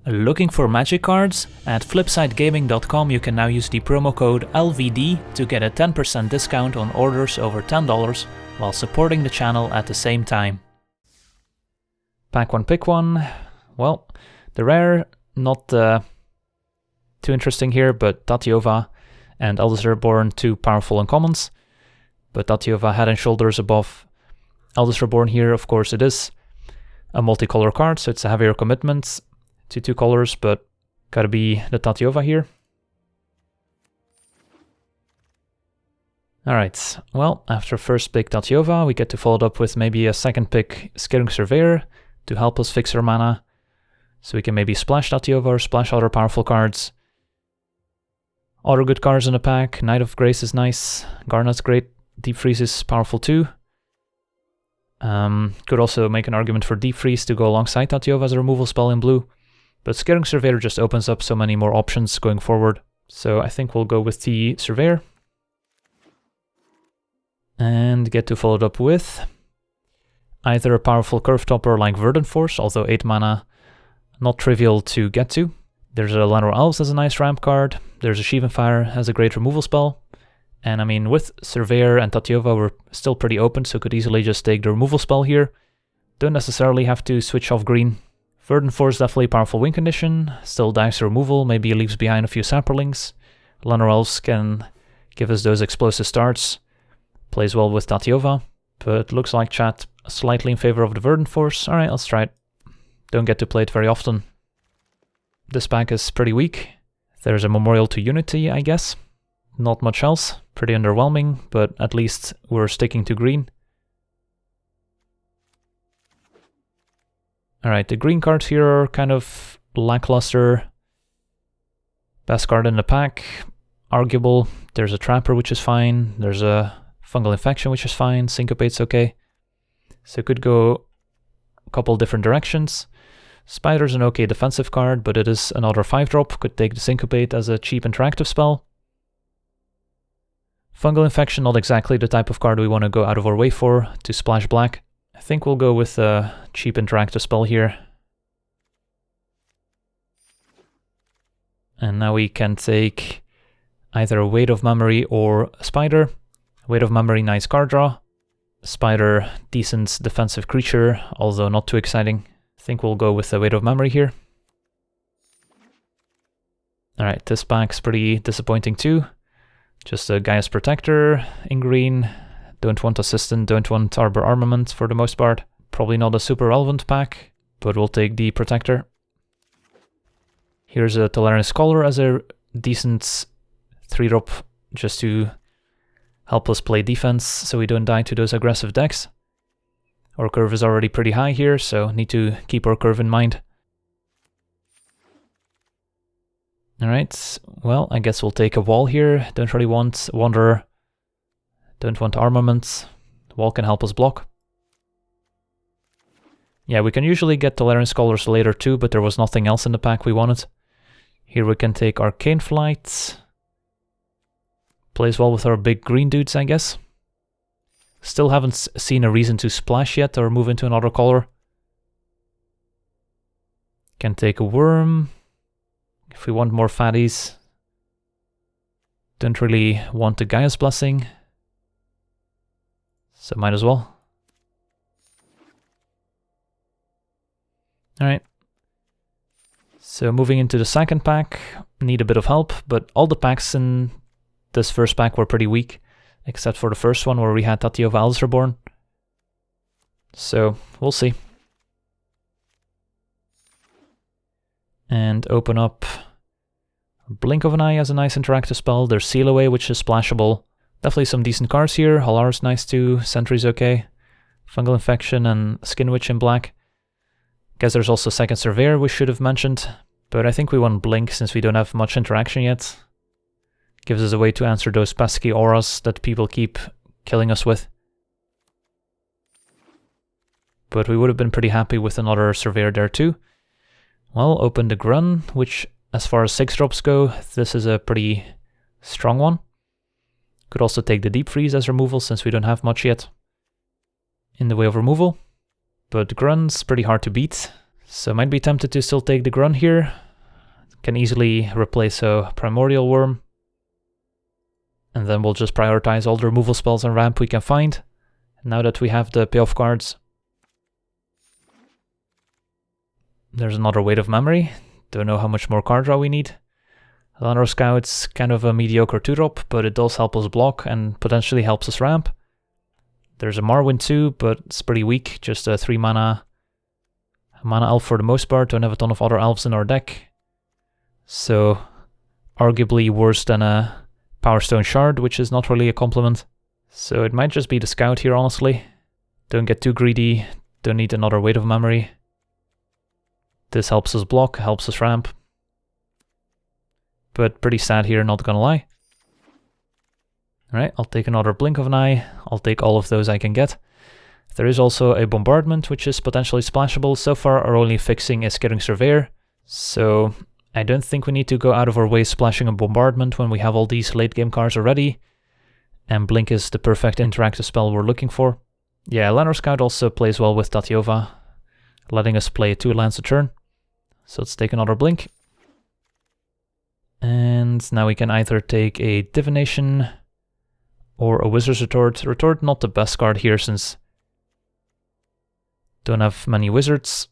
Looking for magic cards? At flipsidegaming.com you can now use the promo code LVD to get a 10% discount on orders over $10 while supporting the channel at the same time. Pack 1 pick 1. Well, the rare, not too interesting here, but Tatyova and Eldest Reborn, two powerful uncommons. But Tatyova head and shoulders above Eldest Reborn here. Of course it is a multicolor card, so it's a heavier commitment to two colors, but gotta be the Tatyova here. Alright, well, after first pick Tatyova, we get to follow it up with maybe a second pick Skittering Surveyor to help us fix our mana. So we can maybe splash Tatyova or splash other powerful cards. Other good cards in the pack. Knight of Grace is nice. Garnet's great. Deep Freeze is powerful too. Could also make an argument for Deep Freeze to go alongside Tatyova as a removal spell in blue. But Skittering Surveyor just opens up so many more options going forward. So I think we'll go with the Surveyor. And get to follow it up with either a powerful Curve Topper like Verdant Force, although 8 mana, not trivial to get to. There's a Llanowar Elves as a nice ramp card. There's a Sheevan Fire as a great removal spell. And I mean, with Surveyor and Tatyova, we're still pretty open, so could easily just take the removal spell here. Don't necessarily have to switch off green. Verdant Force definitely powerful win condition. Still dives to removal, maybe leaves behind a few Saproings. Llanowar Elves can give us those explosive starts. Plays well with Tatyova, but looks like chat slightly in favor of the Verdant Force. Alright, let's try it. Don't get to play it very often. This pack is pretty weak. There's a Memorial to Unity, I guess. Not much else. Pretty underwhelming, but at least we're sticking to green. Alright, the green cards here are kind of lackluster. Best card in the pack, arguable. There's a Trapper, which is fine. There's a Fungal Infection, which is fine. Syncopate's okay. So it could go a couple different directions. Spider's an okay defensive card, but it is another 5-drop. Could take the Syncopate as a cheap interactive spell. Fungal Infection, not exactly the type of card we want to go out of our way for to splash black. I think we'll go with a cheap interactive spell here. And now we can take either a Weight of Memory or a Spider. Weight of Memory, nice card draw. Spider, decent defensive creature, although not too exciting. I think we'll go with a Weight of Memory here. Alright, this pack's pretty disappointing too. Just a Gaia's Protector in green. Don't want Assistant, don't want Arbor Armament for the most part. Probably not a super relevant pack, but we'll take the Protector. Here's a Tolarian Scholar as a decent 3-drop just to help us play defense so we don't die to those aggressive decks. Our curve is already pretty high here, so need to keep our curve in mind. Alright, well, I guess we'll take a Wall here. Don't really want Wanderer. Don't want Armament. Wall can help us block. Yeah, we can usually get Tolarian Scholars later too, but there was nothing else in the pack we wanted. Here we can take Arcane Flight. Plays well with our big green dudes, I guess. Still haven't seen a reason to splash yet or move into another color. Can take a Worm. If we want more fatties. Don't really want the Gaia's Blessing. So might as well. Alright. So moving into the second pack. Need a bit of help, but all the packs in this first pack were pretty weak. Except for the first one where we had Tatyova Eldest Reborn. So, we'll see. And open up Blink of an Eye as a nice interactive spell. There's Seal Away, which is splashable. Definitely some decent cards here. Halar's nice too. Sentry's okay. Fungal Infection and Skin Witch in black. Guess there's also second Surveyor we should have mentioned. But I think we want Blink since we don't have much interaction yet. Gives us a way to answer those pesky auras that people keep killing us with. But we would have been pretty happy with another Surveyor there too. Well, open the Grun, which as far as 6-drops go, this is a pretty strong one. Could also take the Deep Freeze as removal since we don't have much yet in the way of removal. But Grun's pretty hard to beat, So might be tempted to still take the Grunt here. Can easily replace a Primordial Worm. And then we'll just prioritize all the removal spells on ramp we can find, now that we have the payoff cards. There's another Weight of Memory. Don't know how much more card draw we need. Lanor Scout's kind of a mediocre 2-drop, but it does help us block and potentially helps us ramp. There's a Marwyn too, but it's pretty weak. Just a 3 mana elf for the most part. Don't have a ton of other elves in our deck. So arguably worse than a Power Stone Shard, which is not really a compliment. So it might just be the Scout here, honestly. Don't get too greedy. Don't need another Weight of Memory. This helps us block, helps us ramp. But pretty sad here, not gonna lie. Alright, I'll take another Blink of an Eye. I'll take all of those I can get. There is also a Bombardment, which is potentially splashable. So far, our only fixing is Skittering Surveyor. So I don't think we need to go out of our way splashing a Bombardment when we have all these late game cards already. And Blink is the perfect interactive spell we're looking for. Yeah, Lanor Scout also plays well with Tatyova, letting us play 2 lands a turn. So let's take another Blink. And now we can either take a Divination or a Wizard's Retort. Retort not the best card here since don't have many wizards.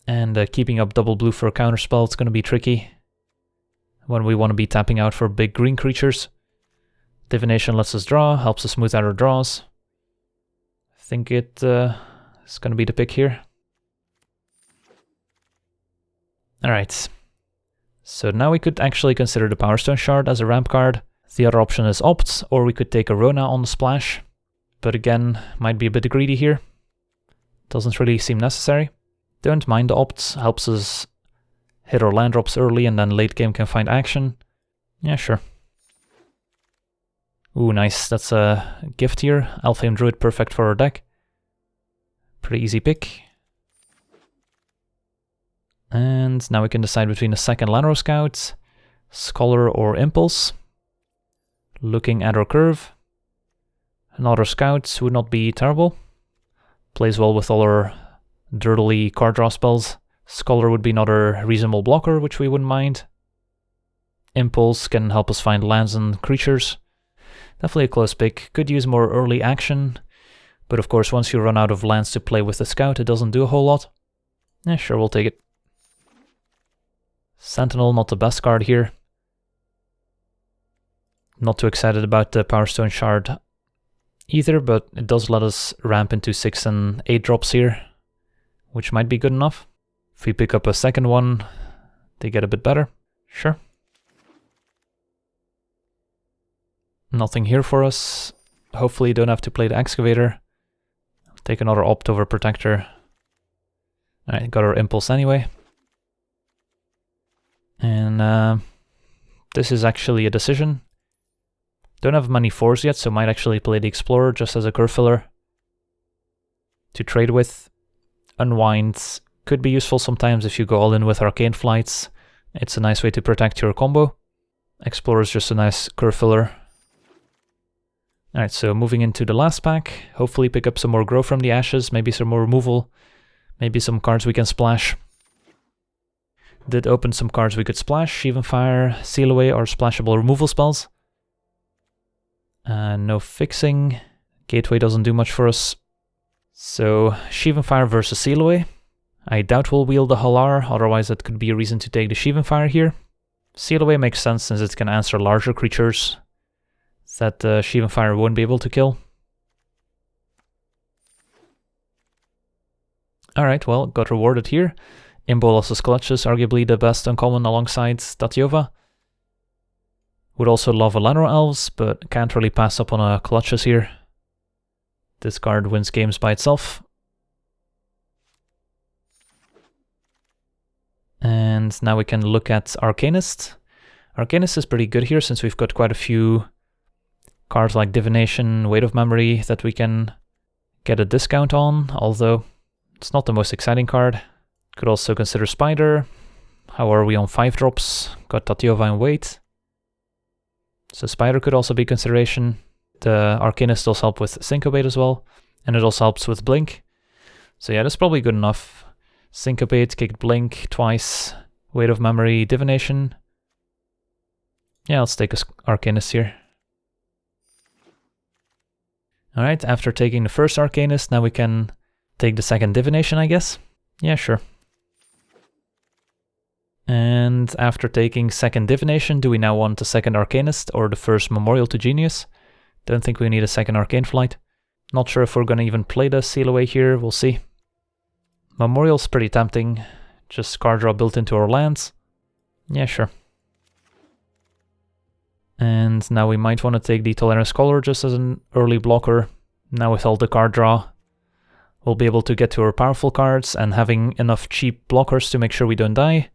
And keeping up double blue for a counterspell, it's going to be tricky when we want to be tapping out for big green creatures. Divination lets us draw, helps us smooth out our draws. I think it is going to be the pick here. Alright. So now we could actually consider the Power Stone Shard as a ramp card. The other option is Opt, or we could take a Rona on the splash. But again, might be a bit greedy here. Doesn't really seem necessary. Don't mind the Opt, helps us hit our land drops early and then late game can find action. Yeah, sure. Ooh, nice, that's a gift here. Elfheim Druid, perfect for our deck. Pretty easy pick. And now we can decide between a second Lanor Scout, Scholar or Impulse. Looking at our curve. Another Scout would not be terrible. Plays well with all our dirtily card draw spells. Scholar would be another reasonable blocker, which we wouldn't mind. Impulse can help us find lands and creatures. Definitely a close pick. Could use more early action. But of course, once you run out of lands to play with the Scout, it doesn't do a whole lot. Yeah, sure, we'll take it. Sentinel, not the best card here. Not too excited about the Power Stone Shard either, but it does let us ramp into 6 and 8 drops here, which might be good enough. If we pick up a second one, they get a bit better. Sure. Nothing here for us. Hopefully don't have to play the Excavator. Take another Opt over Protector. Alright, got our Impulse anyway. And this is actually a decision. Don't have many 4s yet, so might actually play the Explorer just as a curve filler to trade with. Unwind could be useful sometimes if you go all in with Arcane Flights. It's a nice way to protect your combo. Explorer is just a nice curve filler. Alright, so moving into the last pack. Hopefully pick up some more Grow from the Ashes, maybe some more removal, maybe some cards we can splash. Did open some cards we could splash. Sheevan Fire, Seal Away, or splashable removal spells. No fixing. Gateway doesn't do much for us. So, Sheevan Fire versus Seal Away. I doubt we'll wield the Halar, otherwise that could be a reason to take the Sheevan Fire here. Seal Away makes sense since it can answer larger creatures that Sheevan Fire won't be able to kill. Alright, well, got rewarded here. Imbolos' Clutches, arguably the best uncommon alongside Tatyova. Would also love a Lanor Elves, but can't really pass up on a Clutches here. This card wins games by itself. And now we can look at Arcanist. Arcanist is pretty good here since we've got quite a few cards like Divination, Weight of Memory that we can get a discount on, although it's not the most exciting card. Could also consider Spider. How are we on 5 drops? Got Tatyova and Weight. So Spider could also be consideration. The Arcanist does help with Syncobate as well, and it also helps with Blink. So yeah, that's probably good enough. Syncopate, Kicked Blink twice, Weight of Memory, Divination. Yeah, let's take a Arcanist here. Alright, after taking the first Arcanist, now we can take the second Divination, I guess? Yeah, sure. And after taking second Divination, do we now want a second Arcanist or the first Memorial to Genius? Don't think we need a second Arcane Flight. Not sure if we're gonna even play the Seal Away here, we'll see. Memorial's pretty tempting, just card draw built into our lands. Yeah, sure. And now we might want to take the Tolarian Scholar just as an early blocker. Now with all the card draw, we'll be able to get to our powerful cards, and having enough cheap blockers to make sure we don't die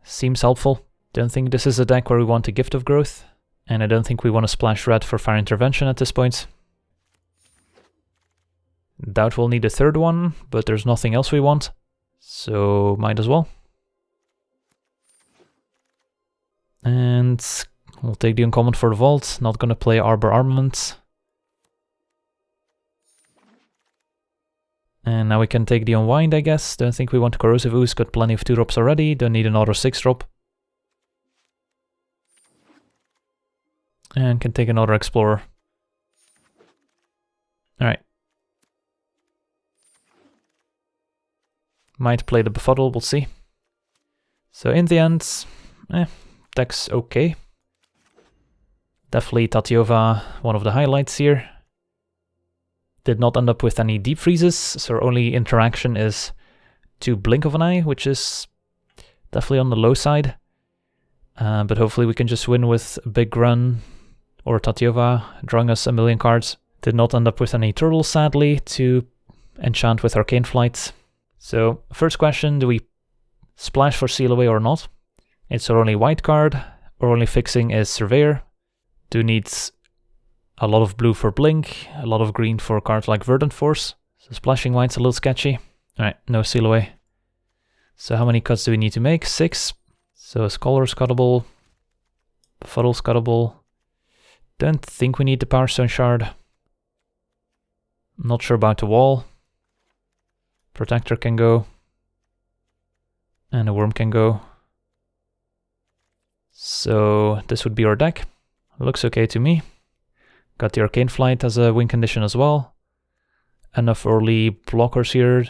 seems helpful. Don't think this is a deck where we want a Gift of Growth, and I don't think we want to splash red for Fire Intervention at this point. Doubt we'll need a third one, but there's nothing else we want, so might as well. And we'll take the uncommon for the vault, not gonna play Arbor Armament. And now we can take the Unwind, I guess. Don't think we want Corrosive Ooze, got plenty of 2-drops already, don't need another 6-drop. And can take another Explorer. Alright. Might play the Befuddle, we'll see. So in the end, deck's okay. Definitely Tatyova, one of the highlights here. Did not end up with any deep freezes, so our only interaction is 2 Blink of an Eye, which is definitely on the low side. But hopefully we can just win with a big run, or Tatyova drawing us a million cards. Did not end up with any turtles, sadly, to enchant with Arcane Flight. So, first question, do we splash for Seal Away or not? It's our only white card. Our only fixing is Surveyor. Do needs a lot of blue for Blink, a lot of green for cards like Verdant Force. So splashing white's a little sketchy. Alright, no Seal Away. So how many cuts do we need to make? 6. So Scholar's cuttable, Befuddle's cuttable. Don't think we need the Power Stone Shard. Not sure about the wall. Protector can go. And a Worm can go. So this would be our deck. Looks okay to me. Got the Arcane Flight as a win condition as well. Enough early blockers here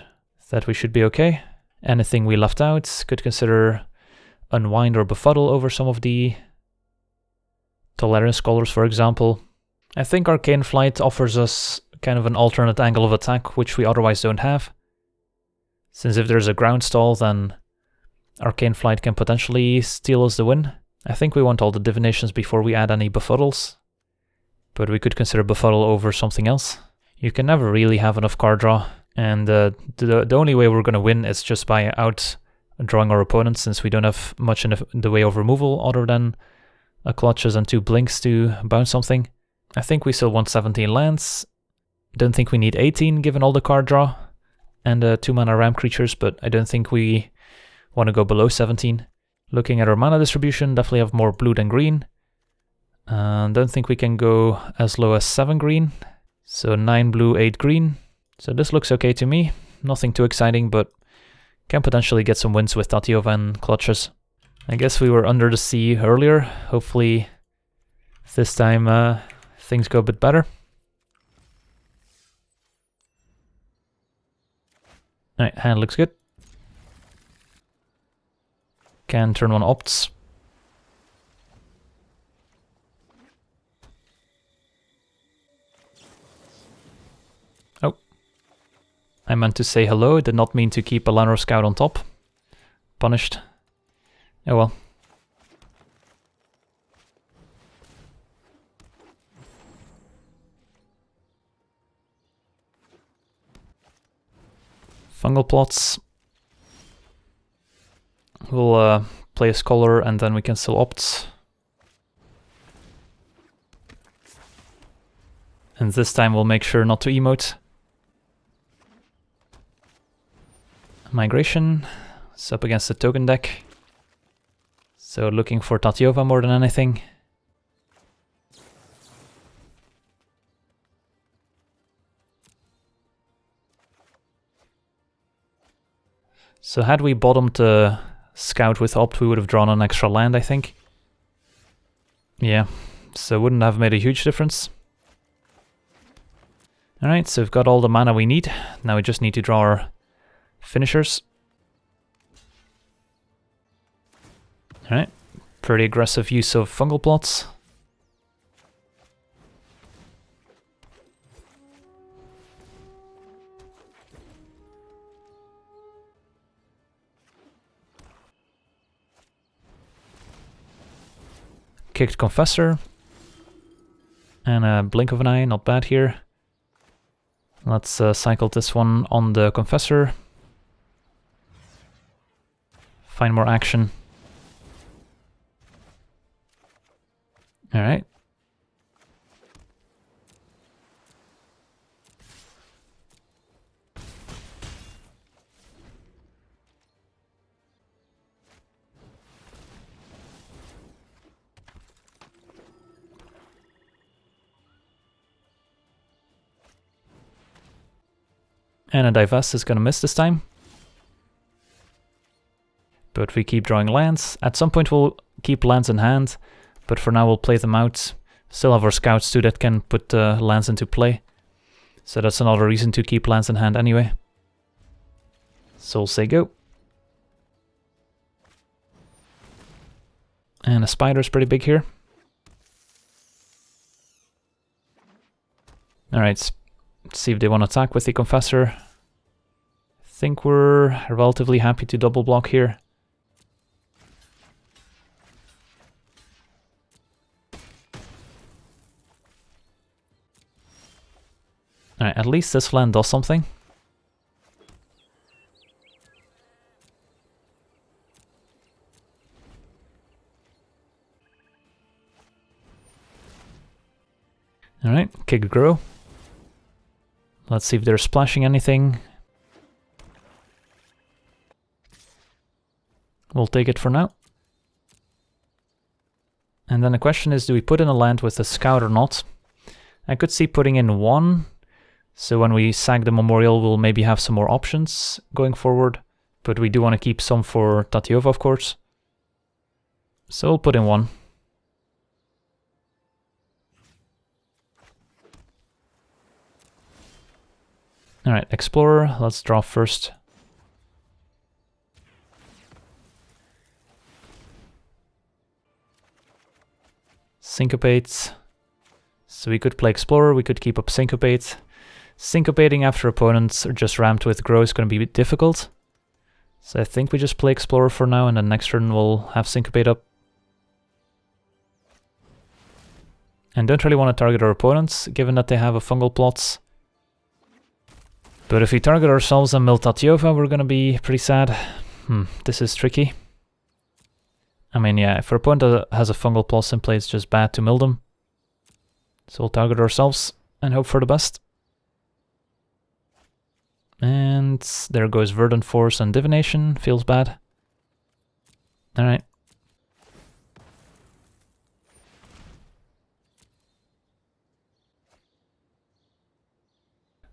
that we should be okay. Anything we left out, could consider Unwind or Befuddle over some of the Tolarian Scholars, for example. I think Arcane Flight offers us kind of an alternate angle of attack, which we otherwise don't have. Since if there's a ground stall, then Arcane Flight can potentially steal us the win. I think we want all the divinations before we add any Befuddles. But we could consider Befuddle over something else. You can never really have enough card draw. And the only way we're going to win is just by out-drawing our opponents, since we don't have much in the way of removal other than a Clutches and 2 Blinks to bounce something. I think we still want 17 lands. Don't think we need 18 given all the card draw and 2 mana ramp creatures, but I don't think we want to go below 17. Looking at our mana distribution, definitely have more blue than green. Don't think we can go as low as 7 green. So 9 blue, 8 green. So this looks okay to me. Nothing too exciting, but can potentially get some wins with Tatyova and Clutches. I guess we were under the sea earlier. Hopefully this time things go a bit better. Alright, hand looks good. Can turn 1 opts. Oh. I meant to say hello, did not mean to keep a Lanor Scout on top. Punished. Oh well. Fungal Plots. We'll play a Scholar and then we can still opt. And this time we'll make sure not to emote. Migration. It's up against the token deck. So looking for Tatyova more than anything. So had we bottomed the scout with opt, we would have drawn an extra land, I think. Yeah, so wouldn't have made a huge difference. Alright, so we've got all the mana we need. Now we just need to draw our finishers. Alright, pretty aggressive use of fungal plots. Kicked Confessor. And a blink of an eye, not bad here. Let's cycle this one on the Confessor. Find more action. Alright. And a divest is going to miss this time. But we keep drawing lands. At some point we'll keep lands in hand, but for now we'll play them out. Still have our scouts too that can put lands into play. So that's another reason to keep lands in hand anyway. So we'll say go. And a spider's pretty big here. Alright. Let's see if they want to attack with the Confessor. I think we're relatively happy to double block here. Alright, at least this land does something. Alright, kick grow. Let's see if they're splashing anything. We'll take it for now. And then the question is, do we put in a land with a scout or not? I could see putting in one. So when we sack the memorial, we'll maybe have some more options going forward. But we do want to keep some for Tatyova, of course. So we'll put in one. Alright, Explorer, let's draw first. Syncopate. So we could play Explorer, we could keep up Syncopate. Syncopating after opponents are just rammed with Grow is going to be a bit difficult. So I think we just play Explorer for now, and then next turn we'll have Syncopate up. And don't really want to target our opponents, given that they have a fungal plots. But if we target ourselves and mill Tatyova, we're going to be pretty sad. This is tricky. I mean, yeah, if our opponent has a fungal plots in play, it's just bad to mill them. So we'll target ourselves and hope for the best. And there goes Verdant Force and Divination. Feels bad. Alright.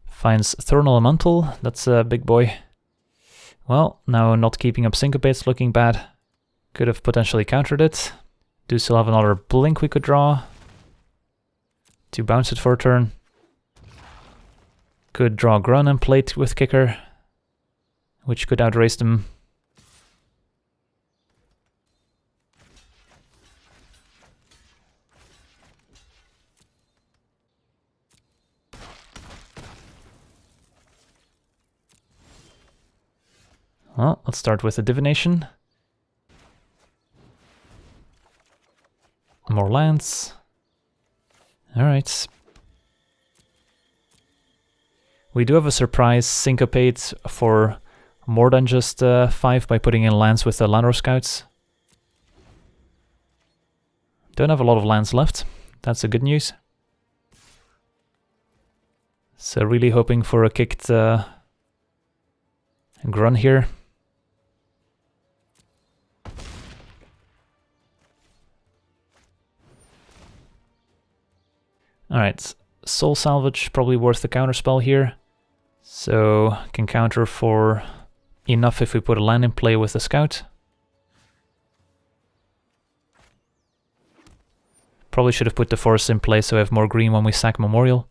Finds Thorn Elemental. That's a big boy. Well, now not keeping up Syncopate's looking bad. Could have potentially countered it. Do still have another Blink we could draw to bounce it for a turn. Could draw Grun and plate with Kicker, which could outrace them. Well, let's start with a Divination. More lands. Alright. We do have a surprise Syncopate for more than just 5 by putting in lands with the Landor Scouts. Don't have a lot of lands left. That's the good news. So really hoping for a kicked Grun here. Alright, Soul Salvage, probably worth the counterspell here. So, can counter for enough if we put a land in play with the scout. Probably should have put the forest in play so we have more green when we sack Memorial.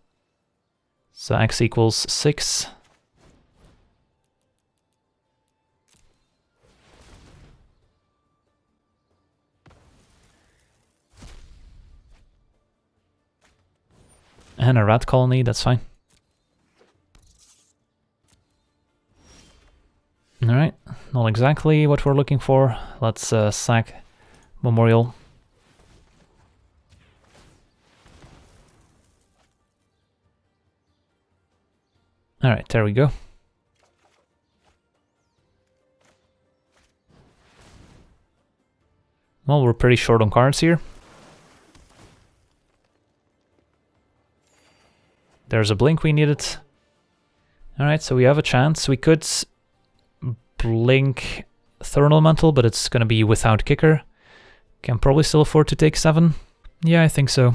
So X equals 6. And a rat colony, that's fine. Alright, not exactly what we're looking for. Let's sack Memorial. Alright, there we go. Well, we're pretty short on cards here. There's a blink we needed. Alright, so we have a chance. We could blink Thorn Elemental, but it's going to be without kicker. Can probably still afford to take 7. Yeah, I think so.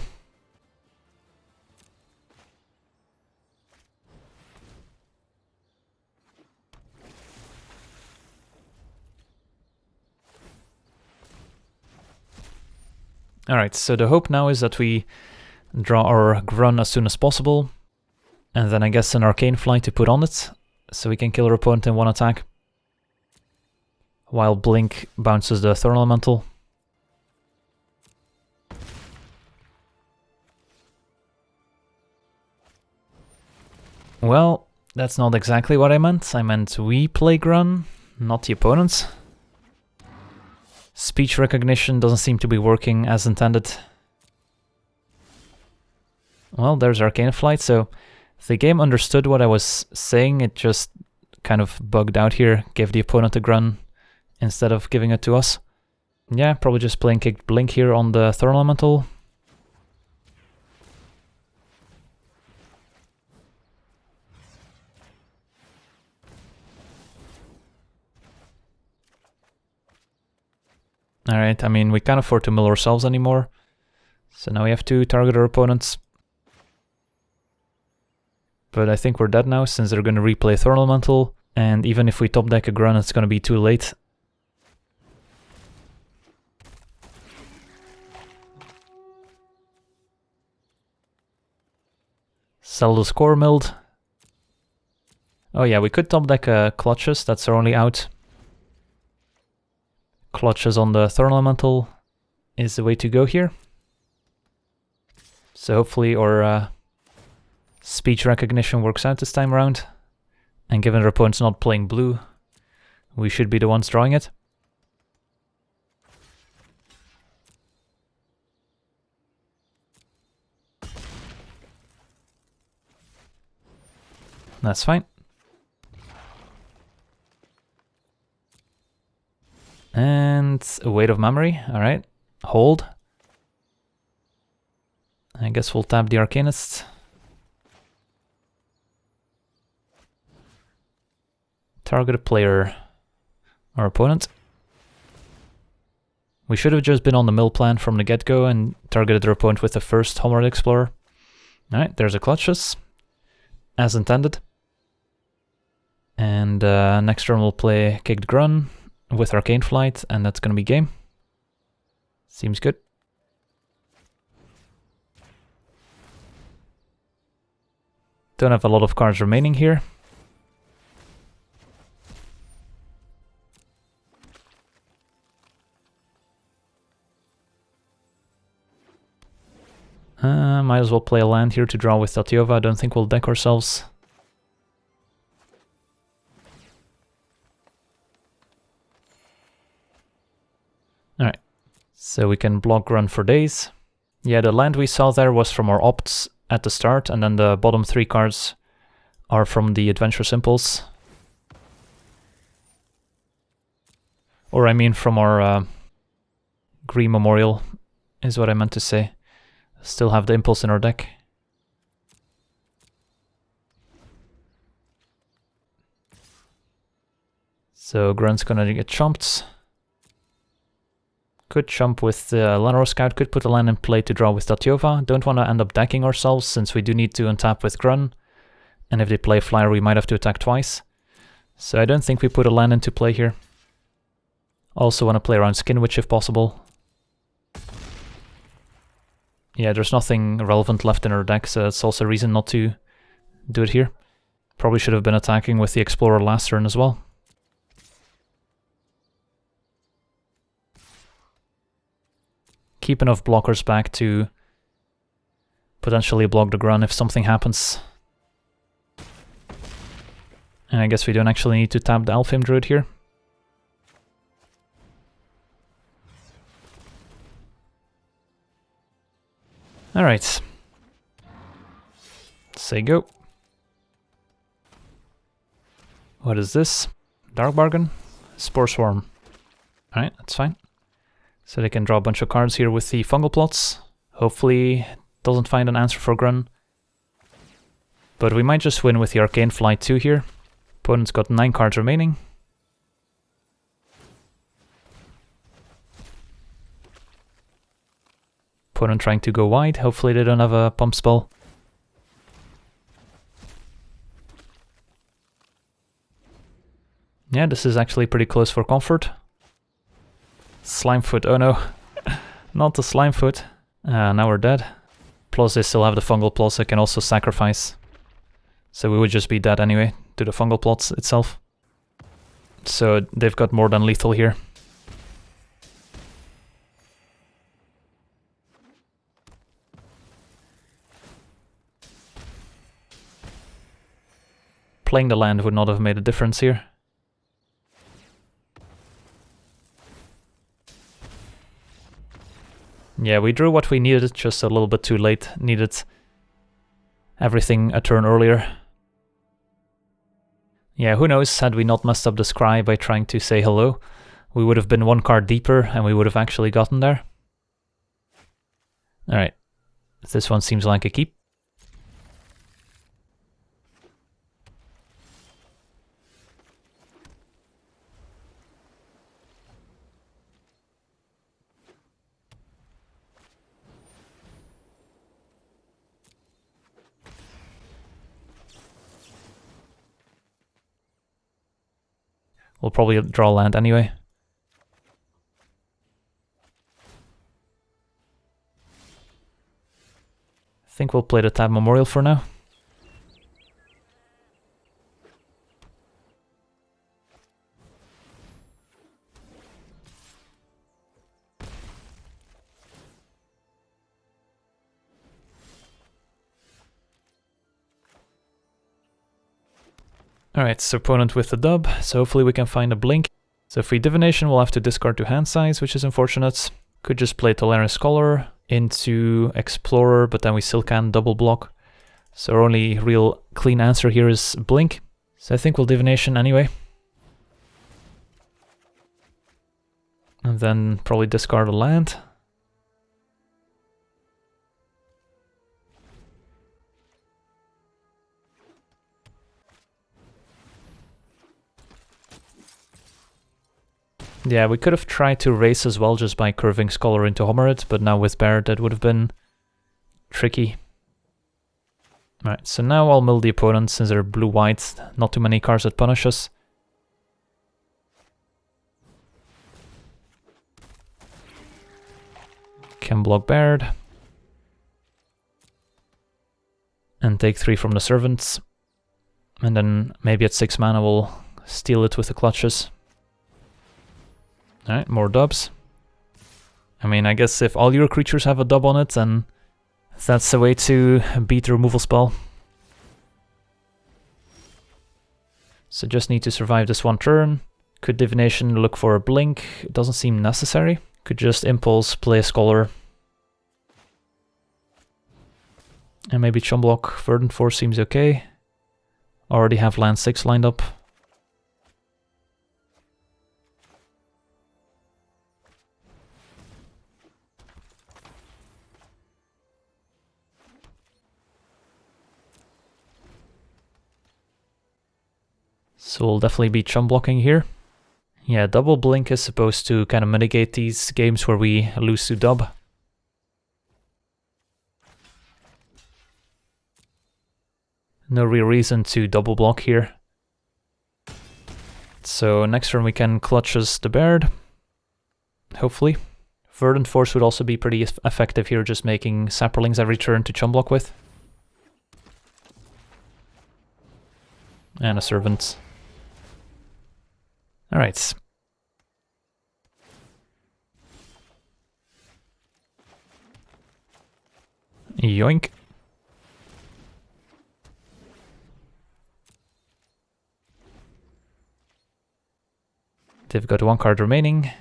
Alright, so the hope now is that we draw our Grun as soon as possible. And then I guess an Arcane Flight to put on it, so we can kill our opponent in one attack. While Blink bounces the Thorn Elemental. Well, that's not exactly what I meant. I meant we play Grun, not the opponents. Speech recognition doesn't seem to be working as intended. Well, there's Arcane Flight, so the game understood what I was saying, it just kind of bugged out here, gave the opponent a Grun instead of giving it to us. Yeah, probably just playing kicked Blink here on the Thorn Elemental. Alright, I mean, we can't afford to mill ourselves anymore. So now we have to target our opponents. But I think we're dead now, since they're going to replay Thorn Elemental. And even if we top deck a Grun, it's going to be too late. Sell the score milled. Oh yeah, we could top deck Clutches, that's our only out. Clutches on the Thorn Elemental is the way to go here. So hopefully our speech recognition works out this time around. And given our opponent's not playing blue, we should be the ones drawing it. That's fine. And a Weight of Memory, alright. Hold. I guess we'll tap the Arcanist. Target a player, our opponent. We should have just been on the mill plan from the get-go and targeted their opponent with the first Homeworld Explorer. Alright, there's a Clutches, as intended. And next turn we'll play Kicked Grun with Arcane Flight, and that's gonna be game. Seems good. Don't have a lot of cards remaining here. Might as well play a land here to draw with Tatyova. I don't think we'll deck ourselves. Alright, so we can block Grun for days. Yeah, the land we saw there was from our opts at the start, and then the bottom 3 cards are from the Adventurous Impulse. Or I mean from our Green Memorial, is what I meant to say. Still have the Impulse in our deck. So Grun's gonna get chumped. Could chump with the Lenore Scout, could put a land in play to draw with Tatyova. Don't want to end up decking ourselves, since we do need to untap with Grun. And if they play Flyer, we might have to attack twice. So I don't think we put a land into play here. Also want to play around Skin Witch if possible. Yeah, there's nothing relevant left in our deck, so that's also a reason not to do it here. Probably should have been attacking with the Explorer last turn as well. Keep enough blockers back to potentially block the Grun if something happens. And I guess we don't actually need to tap the Alfheim Druid here. Alright. Say go. What is this? Dark Bargain? Spore Swarm. Alright, that's fine. So they can draw a bunch of cards here with the Fungal Plots. Hopefully doesn't find an answer for Grun. But we might just win with the Arcane Flight 2 here. Opponent's got 9 cards remaining. Opponent trying to go wide. Hopefully they don't have a pump spell. Yeah, this is actually pretty close for comfort. Slimefoot, oh no. Not the Slimefoot. Now we're dead. Plus they still have the Fungal Plots I can also sacrifice. So we would just be dead anyway to the Fungal Plots itself. So they've got more than lethal here. Playing the land would not have made a difference here. Yeah, we drew what we needed, just a little bit too late. Needed everything a turn earlier. Yeah, who knows, had we not messed up the scry by trying to say hello, we would have been 1 card deeper and we would have actually gotten there. Alright, this one seems like a keep. We'll probably draw land anyway. I think we'll play the Tab Memorial for now. Alright, so opponent with the dub, so hopefully we can find a blink. So if we Divination, we'll have to discard to hand size, which is unfortunate. Could just play Tolaris Scholar into Explorer, but then we still can double block. So our only real clean answer here is blink. So I think we'll Divination anyway. And then probably discard a land. Yeah, we could have tried to race as well just by curving Scholar into Homerid, but now with Bear that would have been tricky. Alright, so now I'll mill the opponent since they're blue-white, not too many cards that punish us. Can block Baird. And take 3 from the Servants. And then maybe at 6 mana we'll steal it with the Clutches. Alright, more dubs. I mean, I guess if all your creatures have a dub on it, then that's the way to beat the removal spell. So just need to survive this 1 turn. Could Divination look for a blink? It doesn't seem necessary. Could just Impulse, play a Scholar. And maybe Chumblock Verdant Force seems okay. Already have land 6 lined up. So we'll definitely be chum blocking here. Yeah, double blink is supposed to kind of mitigate these games where we lose to dub. No real reason to double block here. So next turn we can clutch us the Baird, hopefully. Verdant Force would also be pretty effective here, just making Saprolings every turn to chum block with. And a Servant. Alright. Yoink. They've got one card remaining.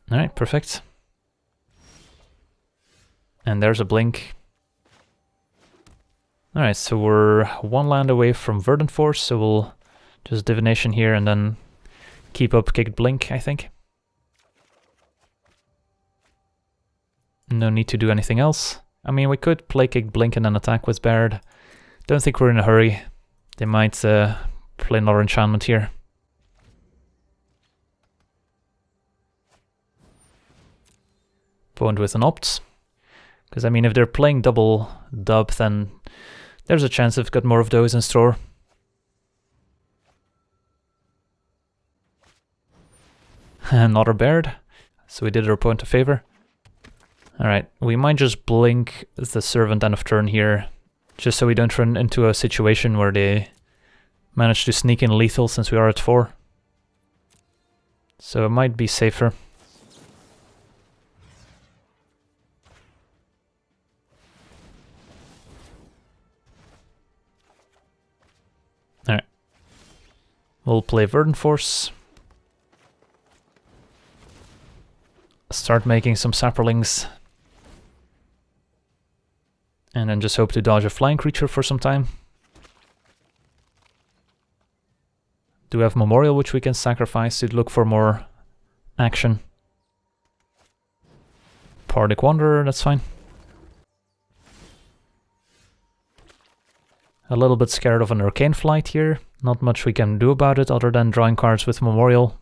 Alright, perfect. And there's a blink. Alright, so we're one land away from Verdant Force, so we'll just Divination here and then keep up Kicked Blink, I think. No need to do anything else. I mean, we could play Kicked Blink and then attack with Baird. Don't think we're in a hurry. They might play another enchantment here. Bond with an opt. Because I mean, if they're playing double dub, then there's a chance they've got more of those in store. Another Baird. So we did our opponent a favor. Alright, we might just blink the Servant end of turn here, just so we don't run into a situation where they manage to sneak in lethal since we are at 4. So it might be safer. Alright. We'll play Verdant Force. Start making some Saprolings. And then just hope to dodge a flying creature for some time. Do have Memorial, which we can sacrifice to look for more action. Pardic Wanderer, that's fine. A little bit scared of an Arcane Flight here. Not much we can do about it other than drawing cards with Memorial,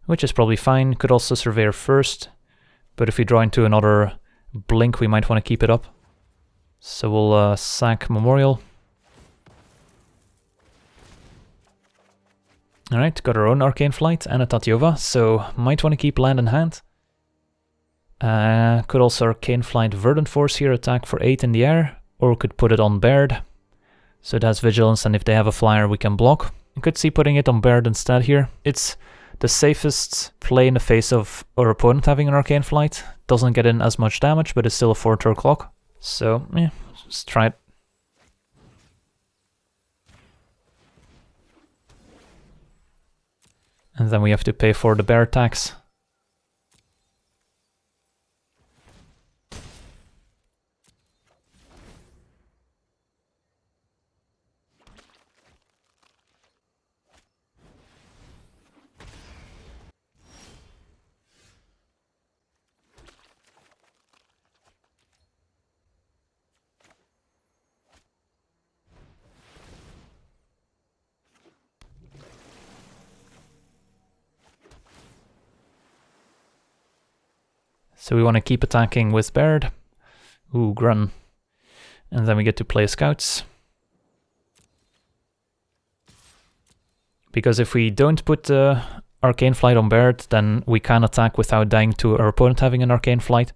which is probably fine. Could also Surveyor first, but if we draw into another blink, we might want to keep it up. So we'll sack Memorial. Alright, got our own Arcane Flight and a Tatyova, so might want to keep land in hand. Could also Arcane Flight Verdant Force here, attack for 8 in the air, or could put it on Baird. So it has Vigilance, and if they have a flyer we can block. You could see putting it on Baird instead here. It's the safest play in the face of our opponent having an Arcane Flight. Doesn't get in as much damage, but it's still a 4-turn clock. So, yeah, let's try it. And then we have to pay for the bear tax. So we want to keep attacking with Baird. Ooh, Grun. And then we get to play Scouts. Because if we don't put the Arcane Flight on Baird, then we can attack without dying to our opponent having an Arcane Flight.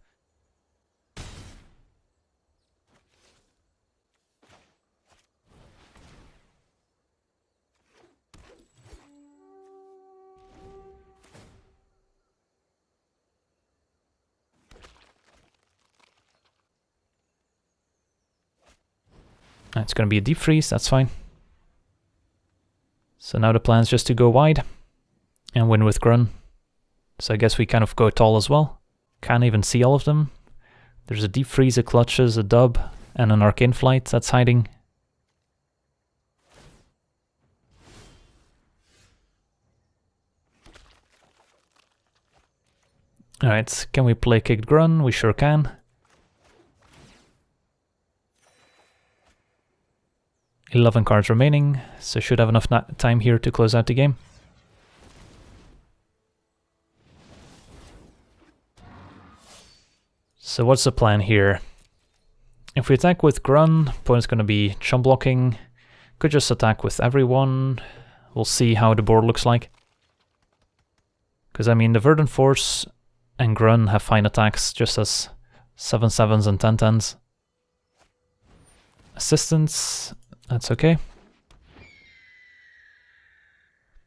It's going to be a deep freeze, that's fine. So now the plan is just to go wide and win with Grun. So I guess we kind of go tall as well. Can't even see all of them. There's a deep freeze, a clutches, a dub, and an Arcane Flight that's hiding. Alright, can we play Kicked Grun? We sure can. 11 cards remaining, so should have enough time here to close out the game. So what's the plan here? If we attack with Grun, opponent's going to be chump blocking. Could just attack with everyone. We'll see how the board looks like. Because, I mean, the Verdant Force and Grun have fine attacks, just as 7/7s and 10/10s. Assistance, that's okay.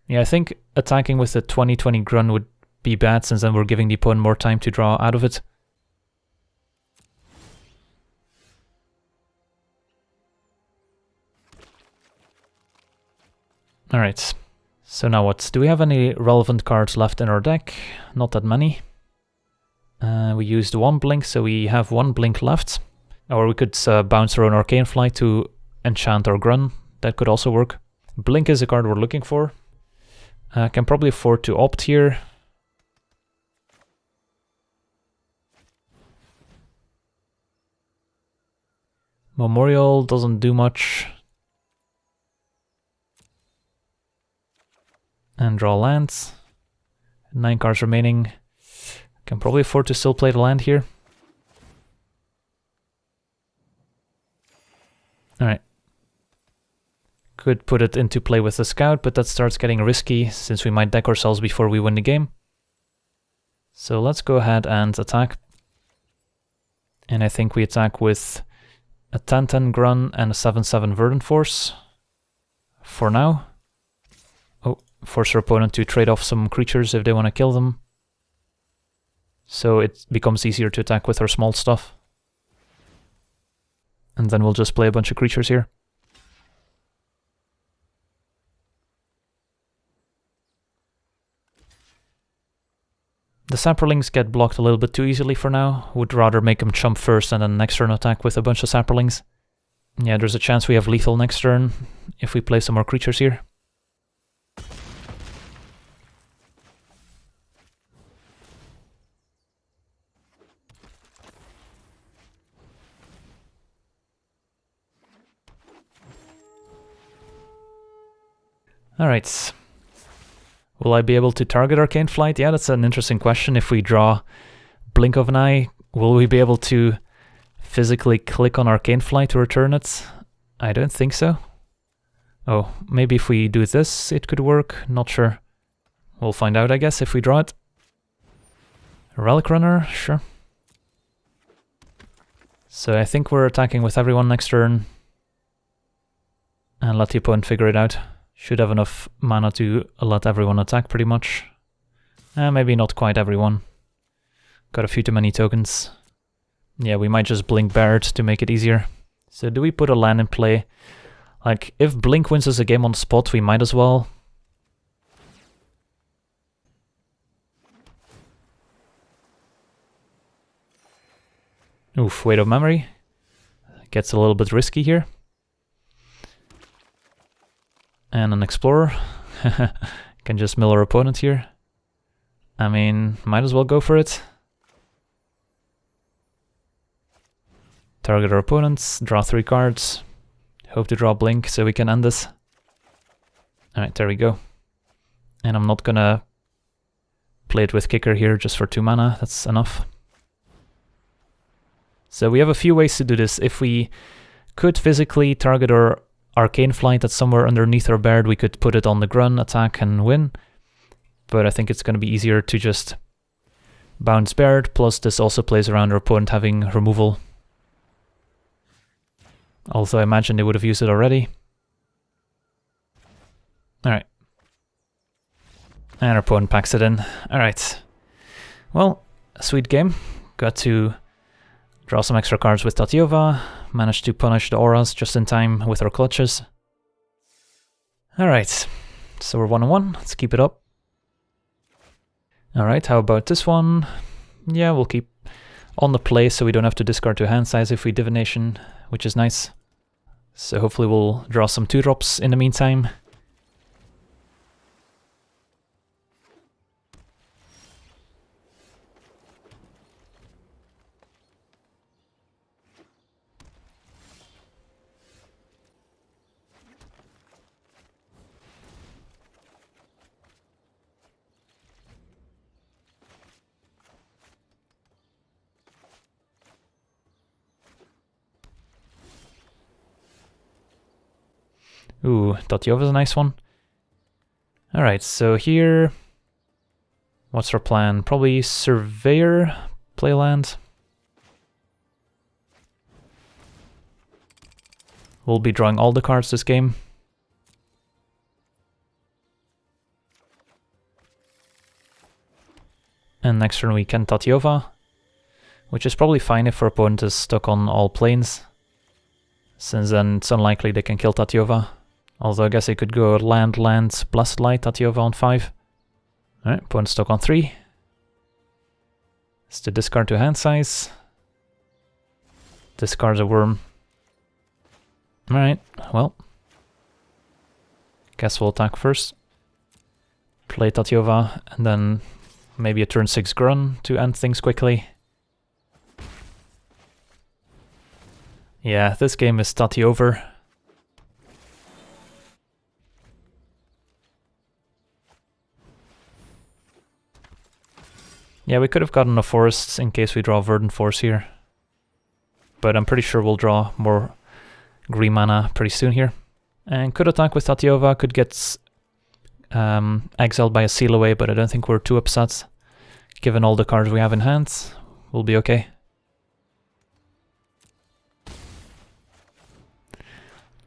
Yeah, I think attacking with the 20/20 Grun would be bad, since then we're giving the opponent more time to draw out of it. Alright, so now what? Do we have any relevant cards left in our deck? Not that many. We used one blink, so we have one blink left. Or we could bounce our own Arcane Flight to enchant our Grun. That could also work. Blink is a card we're looking for. Can probably afford to opt here. Memorial doesn't do much. And draw lands. 9 cards remaining. Can probably afford to still play the land here. Alright. Could put it into play with the scout, but that starts getting risky since we might deck ourselves before we win the game. So let's go ahead and attack. And I think we attack with a 10/10 Grun and a 7/7 Verdant Force. For now. Oh, force our opponent to trade off some creatures if they want to kill them. So it becomes easier to attack with our small stuff. And then we'll just play a bunch of creatures here. The Saprolings get blocked a little bit too easily for now. Would rather make them chump first and then next turn attack with a bunch of Saprolings. Yeah, there's a chance we have lethal next turn if we play some more creatures here. Alright. Will I be able to target Arcane Flight? Yeah, that's an interesting question. If we draw Blink of an Eye, will we be able to physically click on Arcane Flight to return it? I don't think so. Oh, maybe if we do this, it could work. Not sure. We'll find out, I guess, if we draw it. Relic Runner, sure. So I think we're attacking with everyone next turn. And let the opponent figure it out. Should have enough mana to let everyone attack pretty much. Maybe not quite everyone. Got a few too many tokens. Yeah, we might just blink Baird to make it easier. So do we put a land in play? Like, if Blink wins us a game on the spot, we might as well. Oof, Weight of Memory. Gets a little bit risky here. And an Explorer. Can just mill our opponent here. I mean, might as well go for it. Target our opponents, draw 3 cards. Hope to draw Blink so we can end this. Alright, there we go. And I'm not gonna play it with Kicker here just for 2 mana, that's enough. So we have a few ways to do this. If we could physically target our Arcane Flight that's somewhere underneath our Baird, we could put it on the Grun, attack and win. But I think it's going to be easier to just bounce Baird, plus this also plays around our opponent having removal. Although I imagine they would have used it already. Alright. And our opponent packs it in. Alright. Well, a sweet game. Got to draw some extra cards with Tatyova. Managed to punish the auras just in time with our clutches. Alright, so we're 1-1, let's keep it up. Alright, how about this one? Yeah, we'll keep on the play so we don't have to discard 2 hand size if we Divination, which is nice. So hopefully we'll draw some 2-drops in the meantime. Ooh, Tatyova's a nice one. Alright, so here... What's our plan? Probably Surveyor, play land. We'll be drawing all the cards this game. And next turn we can Tatyova, which is probably fine if our opponent is stuck on all planes, since then it's unlikely they can kill Tatyova. Although I guess they could go land, Blessed Light, Tatyova on 5. Alright, opponent stuck on 3. It's to discard to hand size. Discards a worm. Alright, well. Guess we'll attack first. Play Tatyova, and then maybe a turn 6 Grun to end things quickly. Yeah, this game is Tati over. Yeah, we could have gotten a forest in case we draw Verdant Force here. But I'm pretty sure we'll draw more green mana pretty soon here. And could attack with Tatyova, could get exiled by a seal away, but I don't think we're too upset. Given all the cards we have in hand, we'll be okay.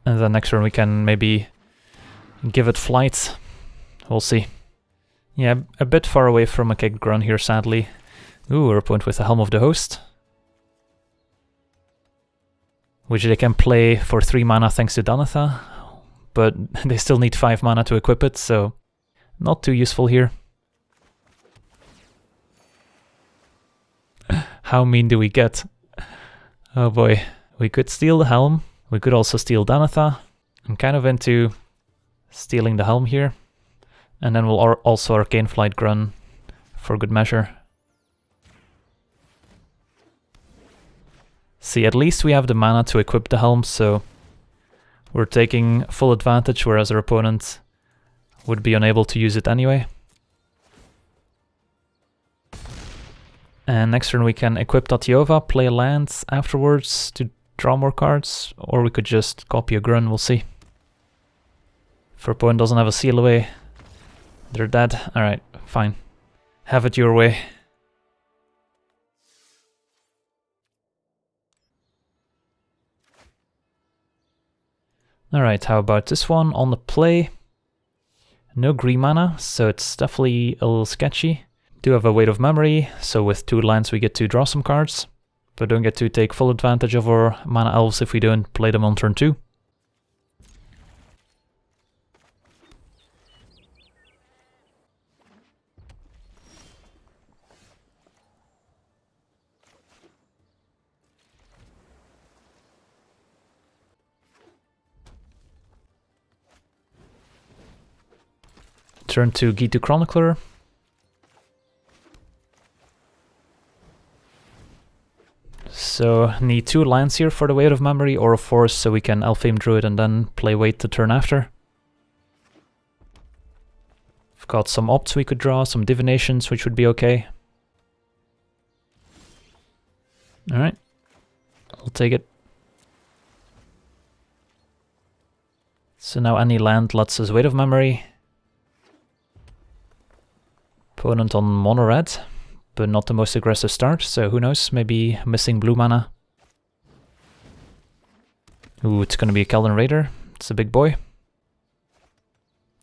And then next turn we can maybe give it flight. We'll see. Yeah, a bit far away from a kicked Grun here, sadly. Ooh, we're a point with the Helm of the Host, which they can play for 3 mana thanks to Danatha, but they still need 5 mana to equip it, so not too useful here. How mean do we get? Oh boy. We could steal the Helm. We could also steal Danatha. I'm kind of into stealing the Helm here. And then we'll also Arcane Flight Grun for good measure. See, at least we have the mana to equip the Helm, so we're taking full advantage, whereas our opponent would be unable to use it anyway. And next turn we can equip Tatyova, play a land afterwards to draw more cards, or we could just copy a Grun, we'll see. If our opponent doesn't have a seal away, they're dead. Alright, fine. Have it your way. Alright, how about this one on the play? No green mana, so it's definitely a little sketchy. Do have a Weight of Memory, so with 2 lands we get to draw some cards, but don't get to take full advantage of our mana elves if we don't play them on turn 2. Turn to Gitu Chronicler. So need 2 lands here for the Weight of Memory, or a force so we can Elfame Druid and then play Weight the turn after. We've got some opts we could draw, some divinations which would be okay. Alright, I'll take it. So now any land lets us Weight of Memory. Opponent on mono red, but not the most aggressive start, so who knows, maybe missing blue mana. Ooh, it's gonna be a Keldan Raider, it's a big boy.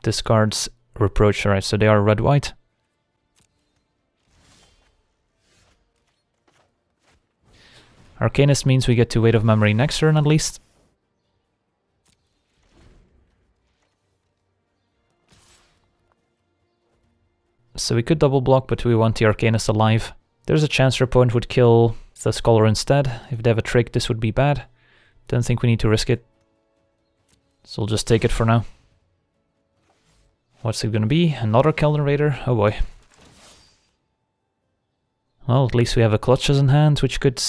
Discards Reproach, alright, so they are red-white. Arcanist means we get to Weight of Memory next turn at least. So we could double block, but we want the Arcanist alive. There's a chance our opponent would kill the Scholar instead. If they have a trick, this would be bad. Don't think we need to risk it. So we'll just take it for now. What's it gonna be? Another Keldan Raider? Oh boy. Well, at least we have a Clutches in hand, which could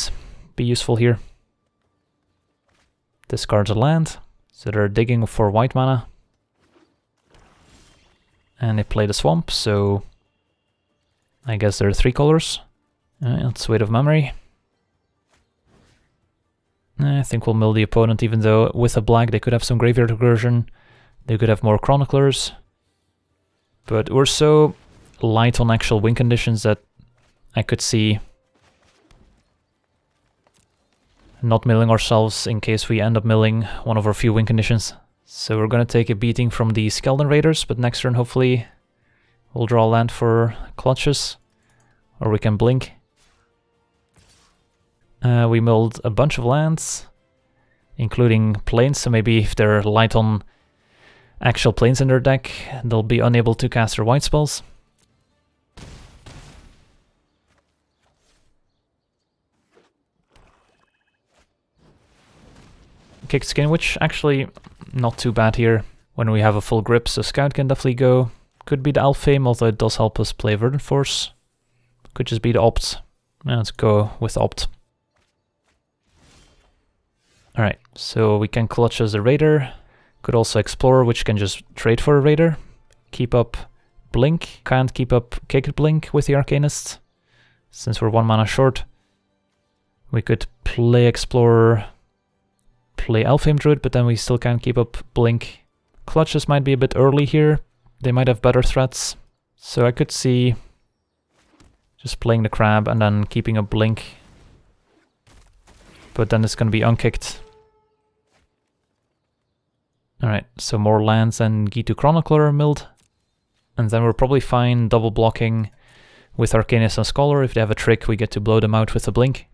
be useful here. Discards a land, so they're digging for white mana. And they play the Swamp, so I guess there are 3 colors. Let's Weight of Memory. I think we'll mill the opponent, even though with a black they could have some graveyard recursion. They could have more Chroniclers. But we're so light on actual win conditions that I could see not milling ourselves in case we end up milling one of our few win conditions. So we're gonna take a beating from the Skeleton Raiders, but next turn hopefully we'll draw land for clutches, or we can blink. We milled a bunch of lands, including planes, so maybe if they're light on actual planes in their deck, they'll be unable to cast their white spells. Kick Skin Witch, actually not too bad here when we have a full grip, so Scout can definitely go. Could be the Alfheim, although it does help us play Verdant Force. Could just be the Opt. Let's go with Opt. Alright, so we can clutch as a Raider. Could also Explore, which can just trade for a Raider. Keep up Blink. Can't keep up Kick Blink with the Arcanist, since we're 1 mana short. We could play Explorer, play Alfheim Druid, but then we still can't keep up Blink. Clutches might be a bit early here. They might have better threats. So I could see just playing the Crab and then keeping up Blink. But then it's going to be unkicked. Alright, so more lands and Gitu Chronicler milled. And then we're probably fine double blocking with Arcanist and Scholar. If they have a trick, we get to blow them out with a Blink.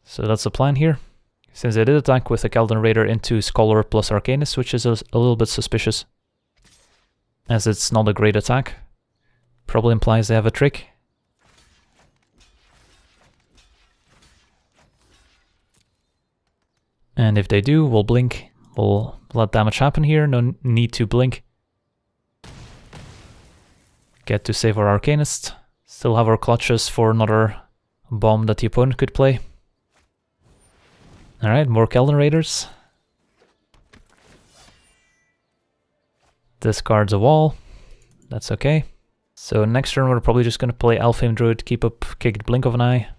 So that's the plan here. Since they did attack with a Keldon Raider into Scholar plus Arcanist, which is a little bit suspicious, as it's not a great attack. Probably implies they have a trick. And if they do, we'll blink. We'll let damage happen here, no need to blink. Get to save our Arcanist. Still have our clutches for another bomb that the opponent could play. Alright, more Keldon Raiders. Discards a wall. That's okay. So next turn we're probably just going to play Alfheim Druid, keep up Kicked Blink of an Eye.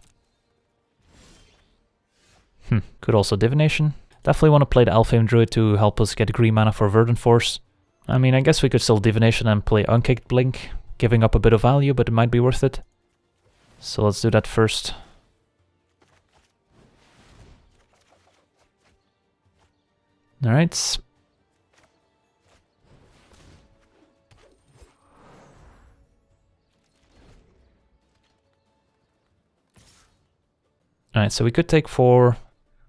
Could also Divination. Definitely want to play the Alfheim Druid to help us get green mana for Verdant Force. I mean, I guess we could still Divination and play Unkicked Blink, giving up a bit of value, but it might be worth it. So let's do that first. Alright. Alright, so we could take 4,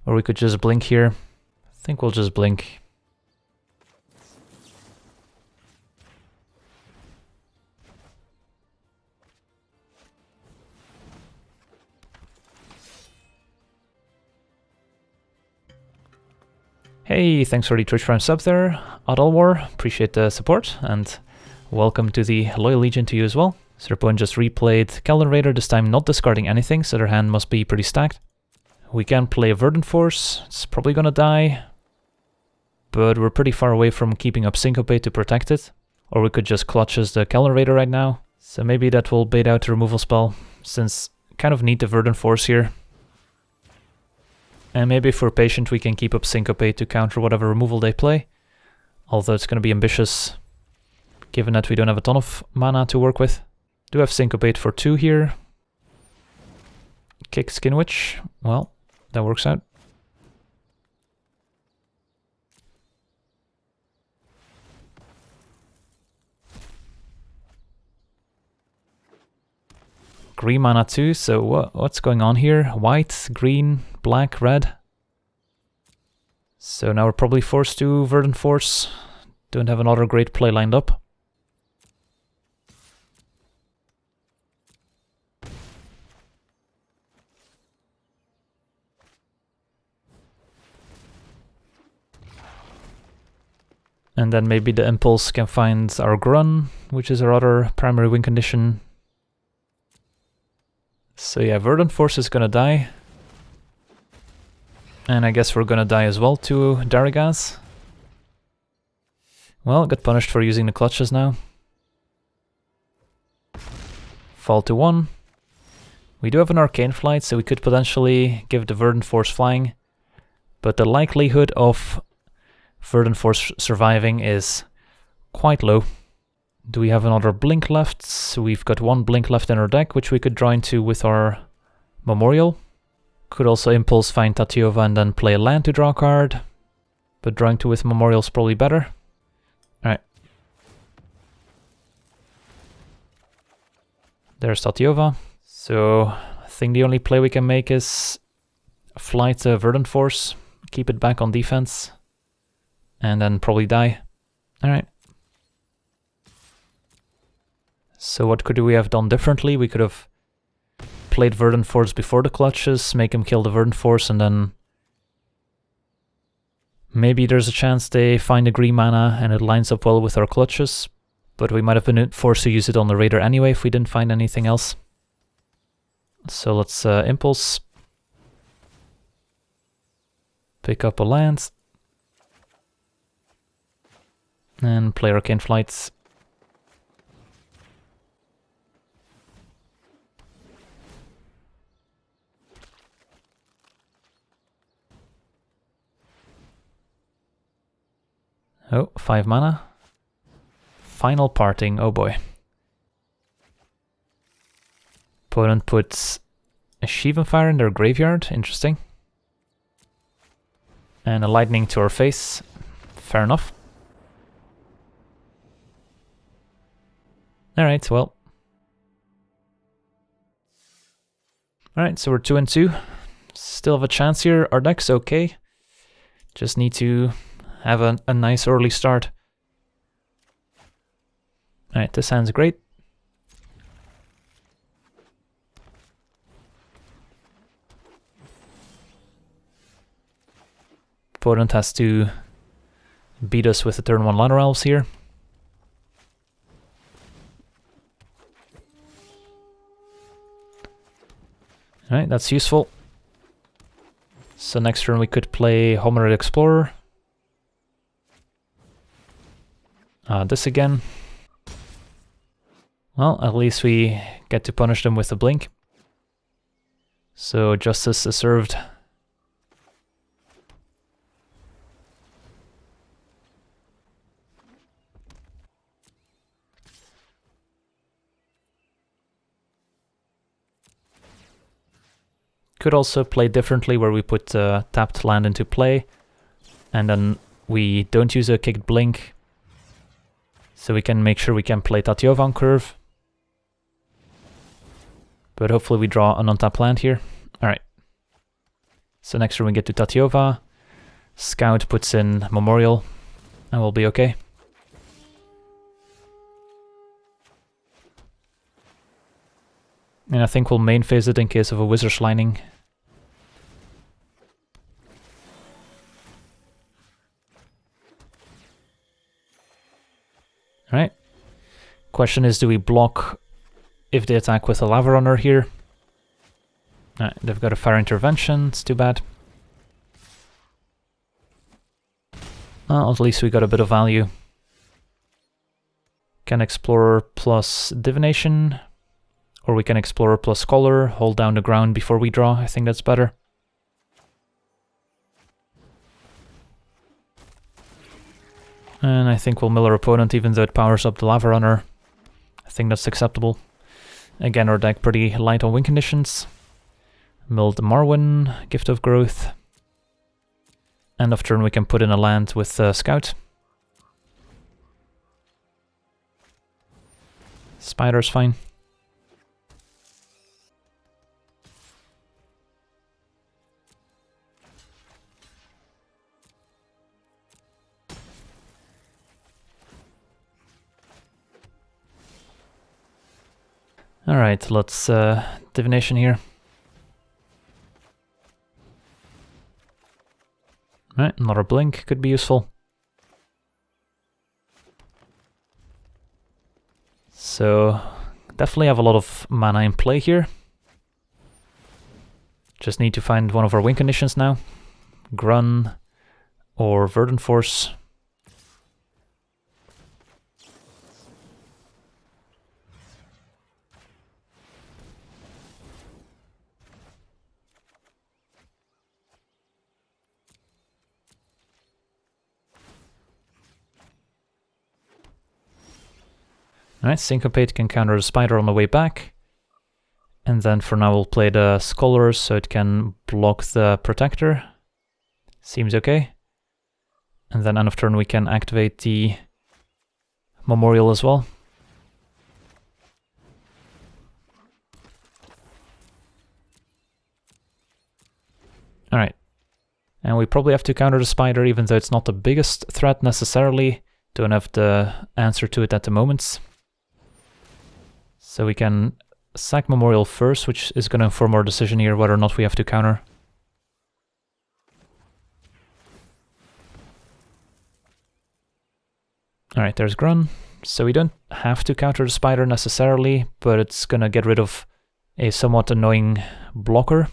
or we could just blink here. I think we'll just blink. Hey, thanks for the Twitch Prime sub there, Adalwar. Appreciate the support, and welcome to the Loyal Legion to you as well. Serpone just replayed Keldon Raider, this time not discarding anything, so their hand must be pretty stacked. We can play Verdant Force, it's probably gonna die, but we're pretty far away from keeping up Syncope to protect it. Or we could just clutch as the Keldon Raider right now, so maybe that will bait out the removal spell, since kind of need the Verdant Force here. And maybe if we're patient we can keep up Syncope to counter whatever removal they play. Although it's going to be ambitious, given that we don't have a ton of mana to work with. Do have Syncopate for 2 here. Kick Skin Witch, well, that works out. Green mana too, so what's going on here? White, green, black, red. So now we're probably forced to Verdant Force. Don't have another great play lined up. And then maybe the Impulse can find our Grun, which is our other primary win condition. So yeah, Verdant Force is gonna die. And I guess we're gonna die as well to Daragaz. Well, got punished for using the clutches now. Fall to 1. We do have an Arcane Flight, so we could potentially give the Verdant Force flying. But the likelihood of Verdant Force surviving is quite low. Do we have another blink left? So we've got one blink left in our deck, which we could draw into with our Memorial. Could also impulse find Tatyova and then play a land to draw a card. But drawing two with Memorial is probably better. Alright. There's Tatyova. So I think the only play we can make is fly to Verdant Force, keep it back on defense, and then probably die. Alright. So what could we have done differently? We could have played Verdant Force before the clutches, make him kill the Verdant Force, and then maybe there's a chance they find a green mana and it lines up well with our clutches, but we might have been forced to use it on the Raider anyway if we didn't find anything else. So let's impulse. Pick up a land. And play Arcane Flights. Oh, 5 mana. Final Parting, oh boy. Opponent puts a Shivan Fire in their graveyard, interesting. And a Lightning to our face, fair enough. Alright, well. Alright, so we're 2-2. Still have a chance here, our deck's okay. Just need to have a nice early start. Alright, this hand's great. Opponent has to beat us with the turn 1 Llanowar Elves here. Alright, that's useful. So next turn we could play Hominid Explorer. This again. Well, at least we get to punish them with a blink. So justice is served. Could also play differently, where we put tapped land into play, and then we don't use a kicked blink, so we can make sure we can play Tatyova on curve. But hopefully we draw an untapped land here. Alright. So next turn we get to Tatyova. Scout puts in Memorial, and we'll be okay. And I think we'll main phase it in case of a Wizard's Lining. Alright. Question is, do we block if they attack with a Lava Runner here? Alright, they've got a Fire Intervention, it's too bad. Well, at least we got a bit of value. Can Explorer plus Divination, or we can Explorer plus Scholar, hold down the ground before we draw. I think that's better. And I think we'll mill our opponent even though it powers up the Lava Runner. I think that's acceptable. Again, our deck pretty light on win conditions. Milled Marwyn, Gift of Growth. End of turn we can put in a land with Scout. Spider's fine. Alright, let's Divination here. Alright, another blink could be useful. So, definitely have a lot of mana in play here. Just need to find one of our win conditions now. Grun or Verdant Force. Alright, Syncopate can counter the Spider on the way back. And then for now we'll play the Scholars so it can block the Protector. Seems okay. And then end of turn we can activate the Memorial as well. Alright. And we probably have to counter the Spider even though it's not the biggest threat necessarily. Don't have the answer to it at the moment. So we can sack Memorial first, which is going to inform our decision here whether or not we have to counter. Alright, there's Grun. So we don't have to counter the Spider necessarily, but it's going to get rid of a somewhat annoying blocker.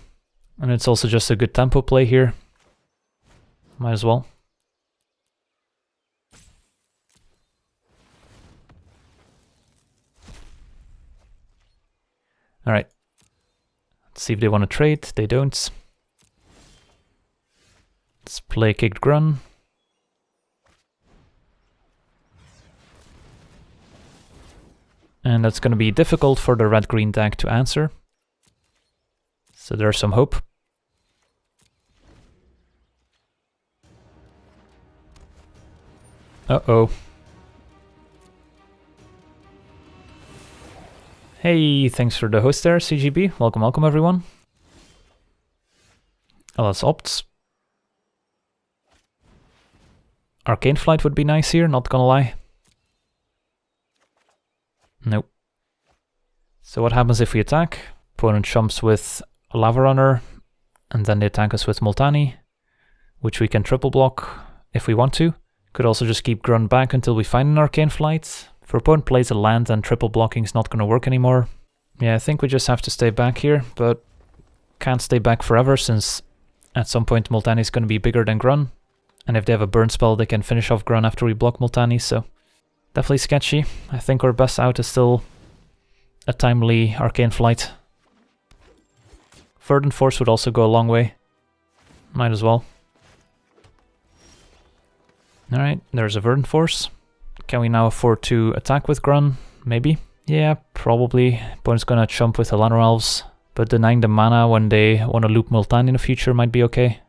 And it's also just a good tempo play here. Might as well. Alright. Let's see if they want to trade. They don't. Let's play Kicked Grun. And that's going to be difficult for the red-green deck to answer. So there's some hope. Uh-oh. Hey, thanks for the host there, CGB. Welcome, welcome everyone. LS opts. Arcane Flight would be nice here, not gonna lie. Nope. So what happens if we attack? Opponent jumps with a Lava Runner, and then they attack us with Multani, which we can triple block if we want to. Could also just keep Grun back until we find an Arcane Flight. If our opponent plays a land, then triple blocking is not going to work anymore. Yeah, I think we just have to stay back here, but can't stay back forever since at some point Multani is going to be bigger than Grun. And if they have a burn spell, they can finish off Grun after we block Multani, so definitely sketchy. I think our best out is still a timely Arcane Flight. Verdant Force would also go a long way. Might as well. Alright, there's a Verdant Force. Can we now afford to attack with Grun? Maybe? Yeah, probably. Opponent's gonna chump with the Llanowar Elves, but denying the mana when they want to loop Multani in the future might be okay.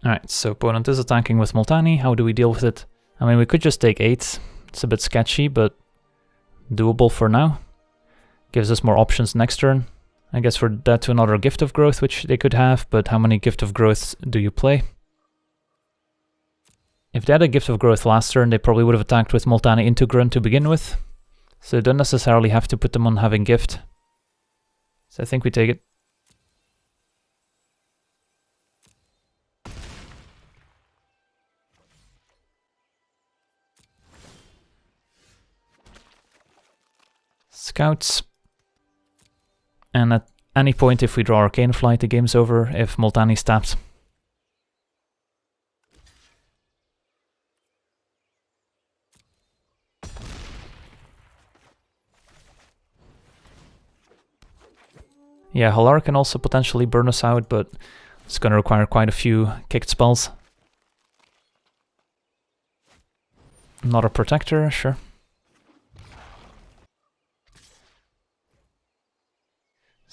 Alright, so opponent is attacking with Multani. How do we deal with it? I mean, we could just take 8. It's a bit sketchy, but doable for now. Gives us more options next turn. I guess we're dead to another Gift of Growth, which they could have, but how many Gift of Growths do you play? If they had a Gift of Growth last turn, they probably would have attacked with Multani into Grun to begin with. So they don't necessarily have to put them on having Gift. So I think we take it. Scouts. And at any point if we draw Arcane Flight, the game's over if Multani's tapped. Yeah, Halar can also potentially burn us out, but it's gonna require quite a few kicked spells. Not a Protector, sure.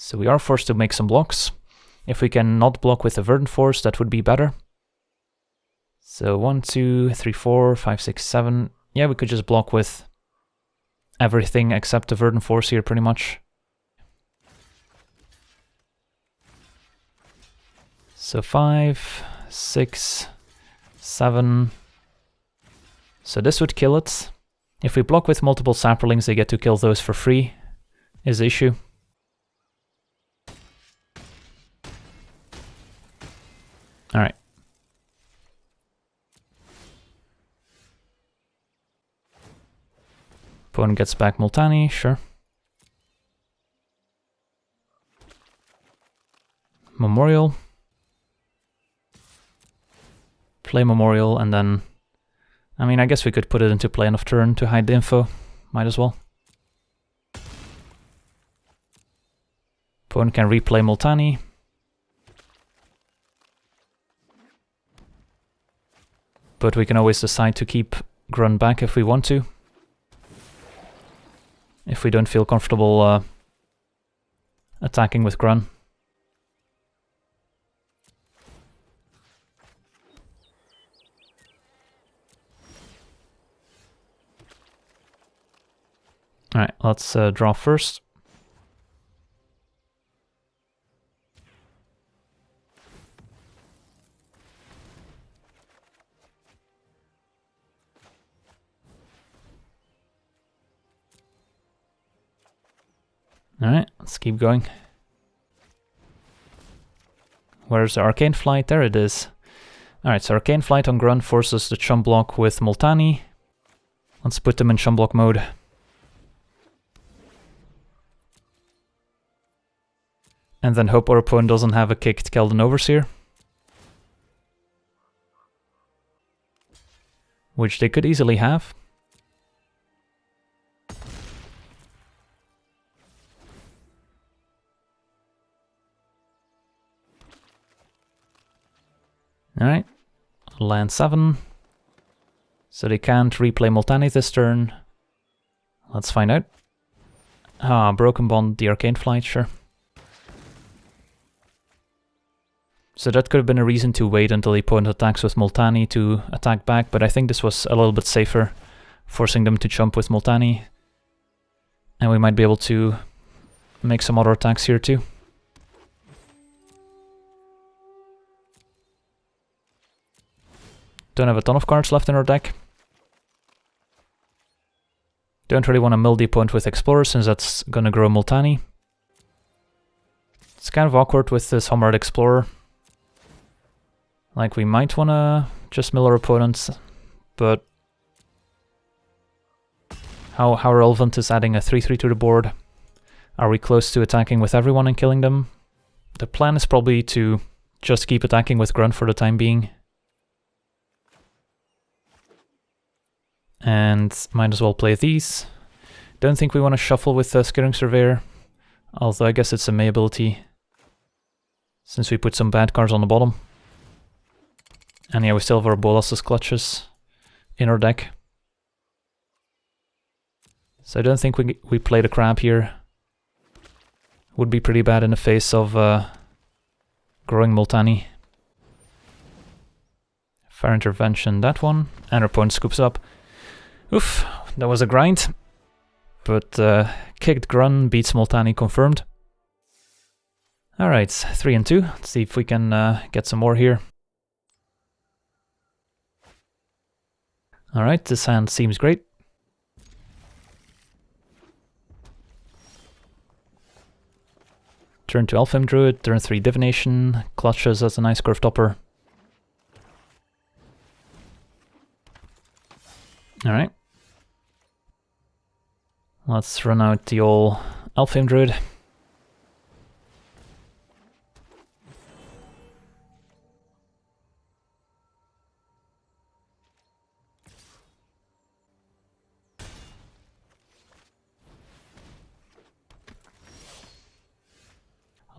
So we are forced to make some blocks. If we can not block with the Verdant Force, that would be better. So 1, 2, 3, 4, 5, 6, 7. Yeah, we could just block with everything except the Verdant Force here, pretty much. So 5, 6, 7. So this would kill it. If we block with multiple Saprolings, they get to kill those for free, is the issue. Alright. Opponent gets back Multani, sure. Memorial. Play Memorial, and then... I mean, I guess we could put it into play end of turn to hide the info. Might as well. Opponent can replay Multani. But we can always decide to keep Grun back if we want to. If we don't feel comfortable attacking with Grun. Alright, let's draw first. Alright, let's keep going. Where's the Arcane Flight? There it is. Alright, so Arcane Flight on Grun forces the chum block with Multani. Let's put them in chum block mode. And then hope our opponent doesn't have a kicked Keldon Overseer. Which they could easily have. Alright, land 7. So they can't replay Multani this turn. Let's find out. Ah, Broken Bond, the Arcane Flight, sure. So that could have been a reason to wait until the opponent attacks with Multani to attack back, but I think this was a little bit safer, forcing them to chump with Multani. And we might be able to make some other attacks here too. Don't have a ton of cards left in our deck. Don't really want to mill the opponent with Explorer since that's gonna grow Multani. It's kind of awkward with this Homeward Explorer. Like, we might want to just mill our opponents, but how relevant is adding a 3/3 to the board? Are we close to attacking with everyone and killing them? The plan is probably to just keep attacking with Grunt for the time being. And might as well play these. Don't think we want to shuffle with the Skittering Surveyor, although I guess it's a May ability, since we put some bad cards on the bottom. And yeah, we still have our Bolas's Clutches in our deck. So I don't think we play the Crab here. Would be pretty bad in the face of growing Multani. Fair Intervention, that one. And our opponent scoops up. Oof, that was a grind. But kicked Grun, beats Multani, confirmed. Alright, 3 and 2. Let's see if we can get some more here. Alright, this hand seems great. Turn 2 Elfhame Druid, turn 3 Divination, Clutches as a nice curve topper. Alright. Let's run out the old Elfhame Druid.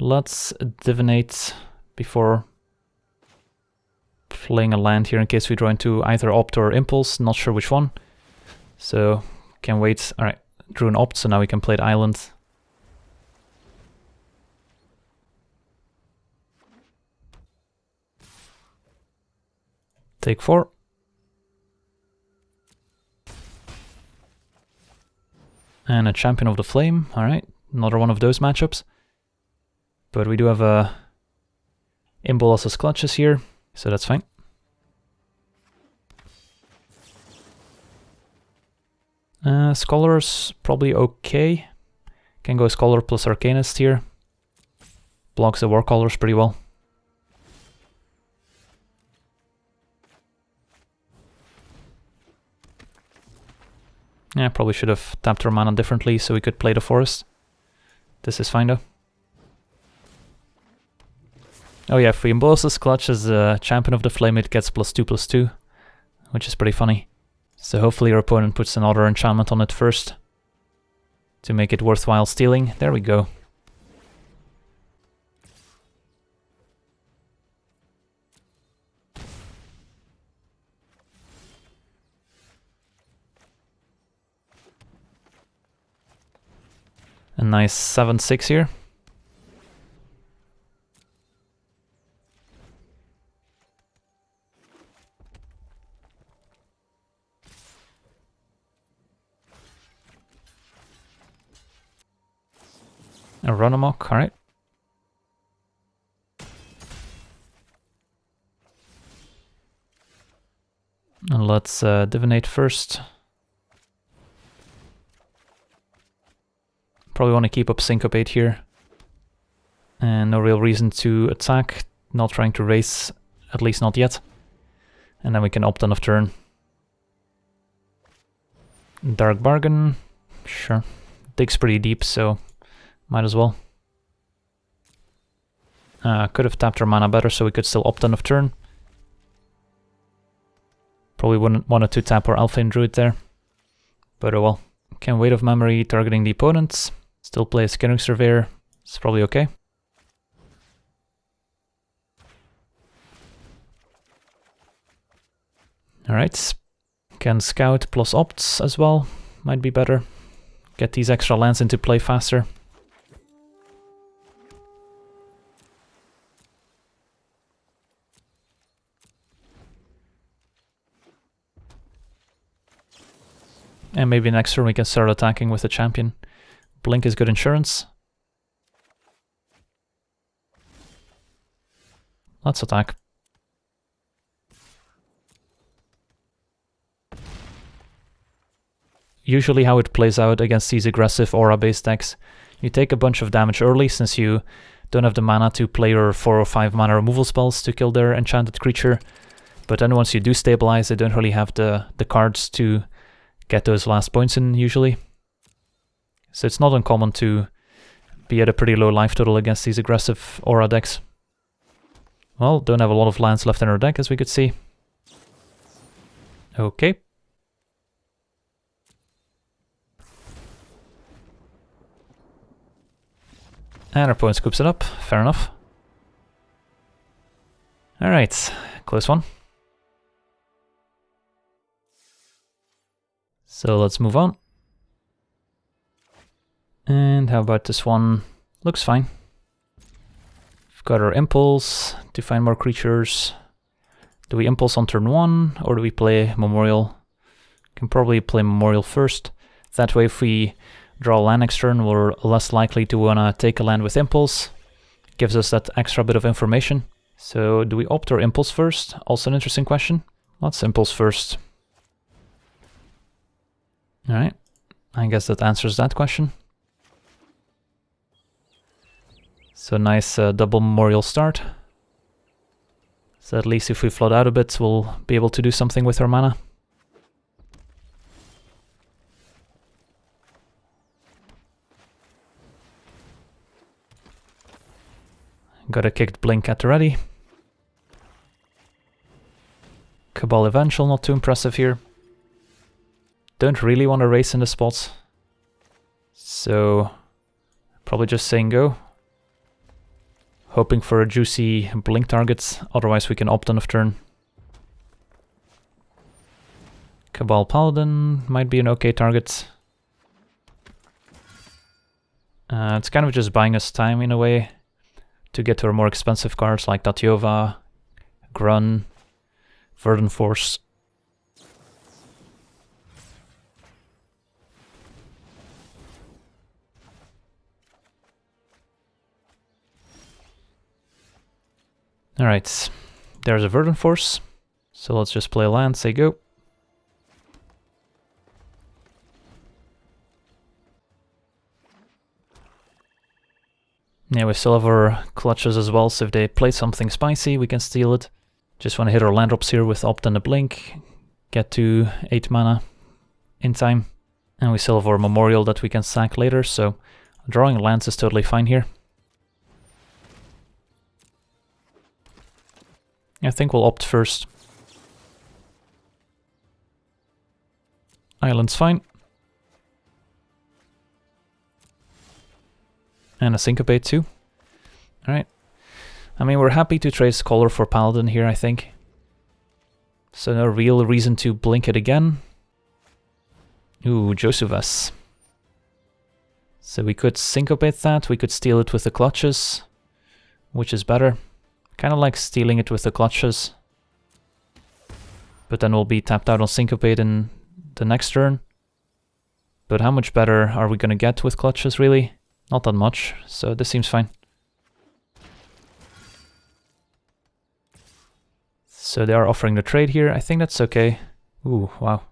Let's divinate before playing a land here in case we draw into either Opt or Impulse, not sure which one. So, can wait. Alright, drew an Opt, so now we can play the Island. Take 4. And a Champion of the Flame, alright, another one of those matchups. But we do have a Imbolas's Clutches here, so that's fine. Scholar's probably okay. Can go Scholar plus Arcanist here. Blocks the War Colors pretty well. Yeah, probably should have tapped our mana differently so we could play the Forest. This is fine though. Oh yeah, if we emboss this clutch as a Champion of the Flame, it gets +2/+2, which is pretty funny. So hopefully your opponent puts another enchantment on it first to make it worthwhile stealing. There we go. A nice 7/6 here. A run amok, alright. And let's divinate first. Probably want to keep up Syncopate here. And no real reason to attack, not trying to race, at least not yet. And then we can opt end of turn. Dark Bargain, sure. Digs pretty deep, so might as well. Could have tapped our mana better so we could still opt end of turn. Probably wouldn't wanted to tap our Alpha Druid there. But oh well. Can Weight of Memory targeting the opponents. Still play a Skinning Surveyor. It's probably okay. Alright. Can Scout plus Opts as well. Might be better. Get these extra lands into play faster. And maybe next turn we can start attacking with the champion. Blink is good insurance. Let's attack. Usually how it plays out against these aggressive aura-based decks, you take a bunch of damage early since you don't have the mana to play your 4 or 5 mana removal spells to kill their enchanted creature. But then once you do stabilize, they don't really have the cards to get those last points in usually. So it's not uncommon to be at a pretty low life total against these aggressive aura decks. Well, don't have a lot of lands left in our deck as we could see. Okay. And our opponent scoops it up, fair enough. Alright, close one. So let's move on. And how about this one? Looks fine. We've got our Impulse to find more creatures. Do we Impulse on turn 1 or do we play Memorial? Can probably play Memorial first. That way if we draw a land next turn, we're less likely to want to take a land with Impulse. Gives us that extra bit of information. So do we opt or Impulse first? Also an interesting question. Let's Impulse first. Alright, I guess that answers that question. So nice double Memorial start. So at least if we flood out a bit, we'll be able to do something with our mana. Got a kicked Blink at the ready. Cabal Eventual, not too impressive here. Don't really want to race in the spots. So probably just saying go. Hoping for a juicy Blink target, otherwise we can opt end of turn. Cabal Paladin might be an okay target. It's kind of just buying us time in a way to get to our more expensive cards like Tatyova, Grun, Verdant Force. Alright, there's a Verdant Force, so let's just play a land, say go. Yeah, we still have our clutches as well, so if they play something spicy, we can steal it. Just want to hit our land drops here with Opt and a Blink, get to 8 mana in time. And we still have our Memorial that we can sack later, so drawing lands is totally fine here. I think we'll opt first. Island's fine. And a Syncopate too. Alright. I mean, we're happy to trade Scholar for Paladin here, I think. So no real reason to blink it again. Ooh, Josuvas. So we could Syncopate that, we could steal it with the Clutches. Which is better. Kind of like stealing it with the Clutches. But then we'll be tapped out on Syncopate in the next turn. But how much better are we gonna get with Clutches, really? Not that much, so this seems fine. So they are offering the trade here. I think that's okay. Ooh, wow.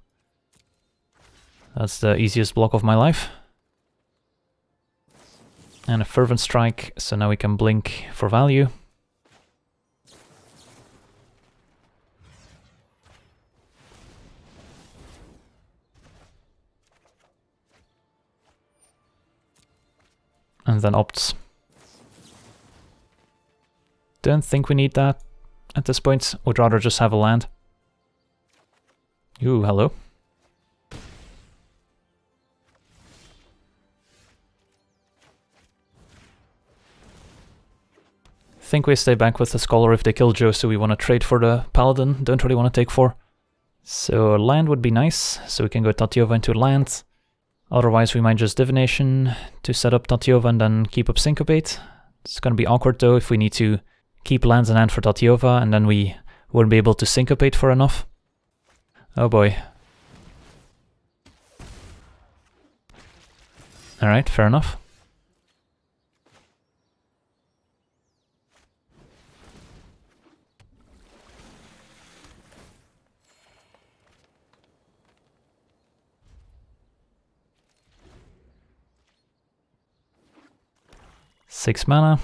That's the easiest block of my life. And a Fervent Strike, so now we can blink for value. And then opts. Don't think we need that at this point. Would rather just have a land. Ooh, hello. Think we stay back with the Scholar if they kill Joe, so we want to trade for the Paladin. Don't really want to take 4. So land would be nice, so we can go Tatyova into land. Otherwise we might just Divination to set up Tatyova and then keep up Syncopate. It's going to be awkward though if we need to keep lands in hand for Tatyova and then we wouldn't be able to Syncopate for enough. Oh boy. Alright, fair enough. Six mana.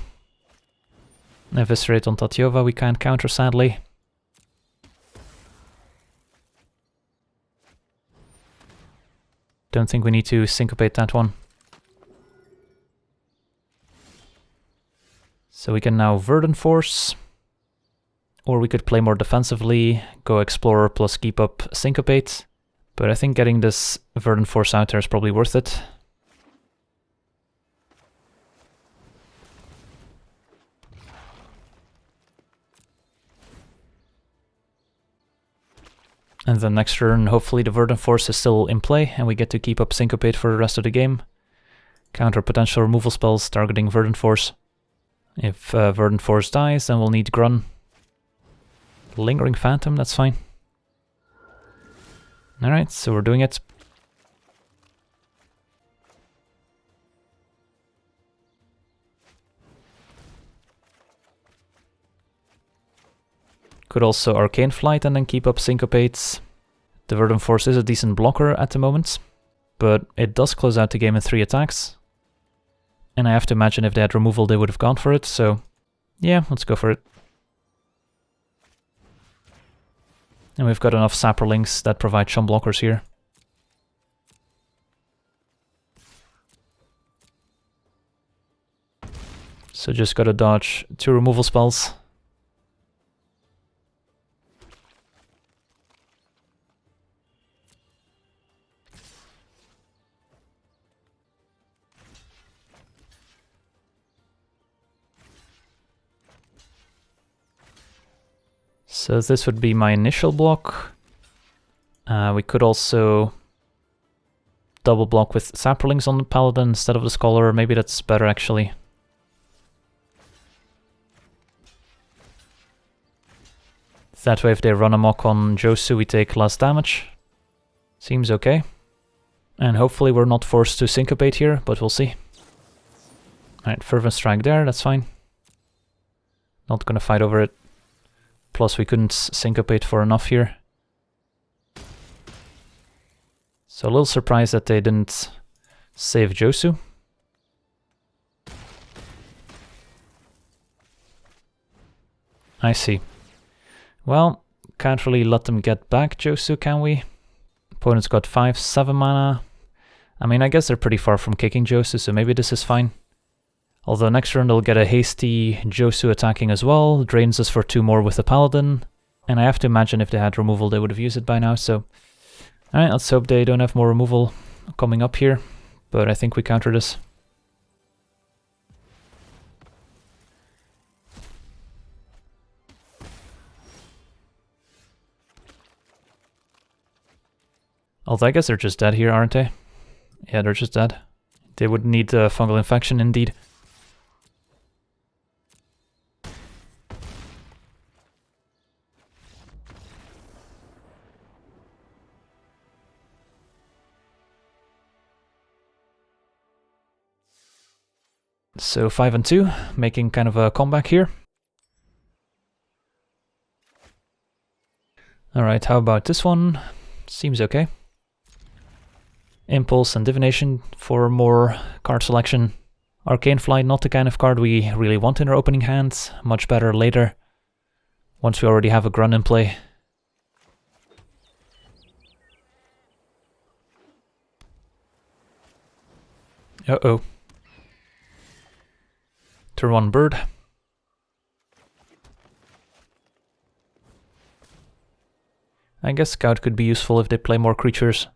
Eviscerate on Tatyova we can't counter, sadly. Don't think we need to Syncopate that one. So we can now Verdant Force. Or we could play more defensively, go Explorer plus keep up Syncopate. But I think getting this Verdant Force out there is probably worth it. And then next turn, hopefully the Verdant Force is still in play and we get to keep up Syncopate for the rest of the game. Counter potential removal spells targeting Verdant Force. If Verdant Force dies, then we'll need Grun. Lingering Phantom, that's fine. Alright, so we're doing it. Could also Arcane Flight and then keep up Syncopates. The Verdant Force is a decent blocker at the moment, but it does close out the game in 3 attacks. And I have to imagine if they had removal they would have gone for it, so yeah, let's go for it. And we've got enough Saprolinks that provide some blockers here. So just gotta dodge 2 removal spells. So this would be my initial block. We could also double block with Saprolinks on the Paladin instead of the Scholar. Maybe that's better actually. That way if they run amok on Josu we take less damage. Seems okay. And hopefully we're not forced to Syncopate here, but we'll see. Alright, Fervent Strike there, that's fine. Not gonna fight over it. Plus we couldn't Syncopate for enough here. So a little surprised that they didn't save Josu. I see. Well, can't really let them get back Josu, can we? Opponent's got 5-7 mana. I mean, I guess they're pretty far from kicking Josu, so maybe this is fine. Although next turn they'll get a hasty Josu attacking as well, drains us for 2 more with the Paladin, and I have to imagine if they had removal they would have used it by now, so... Alright, let's hope they don't have more removal coming up here, but I think we counter this. Although I guess they're just dead here, aren't they? Yeah, they're just dead. They would need a fungal infection indeed. So 5 and 2, making kind of a comeback here. Alright, how about this one? Seems okay. Impulse and Divination for more card selection. Arcane Flight, not the kind of card we really want in our opening hands. Much better later, once we already have a Grun in play. Uh-oh. Turn 1 bird. I guess Scout could be useful if they play more creatures.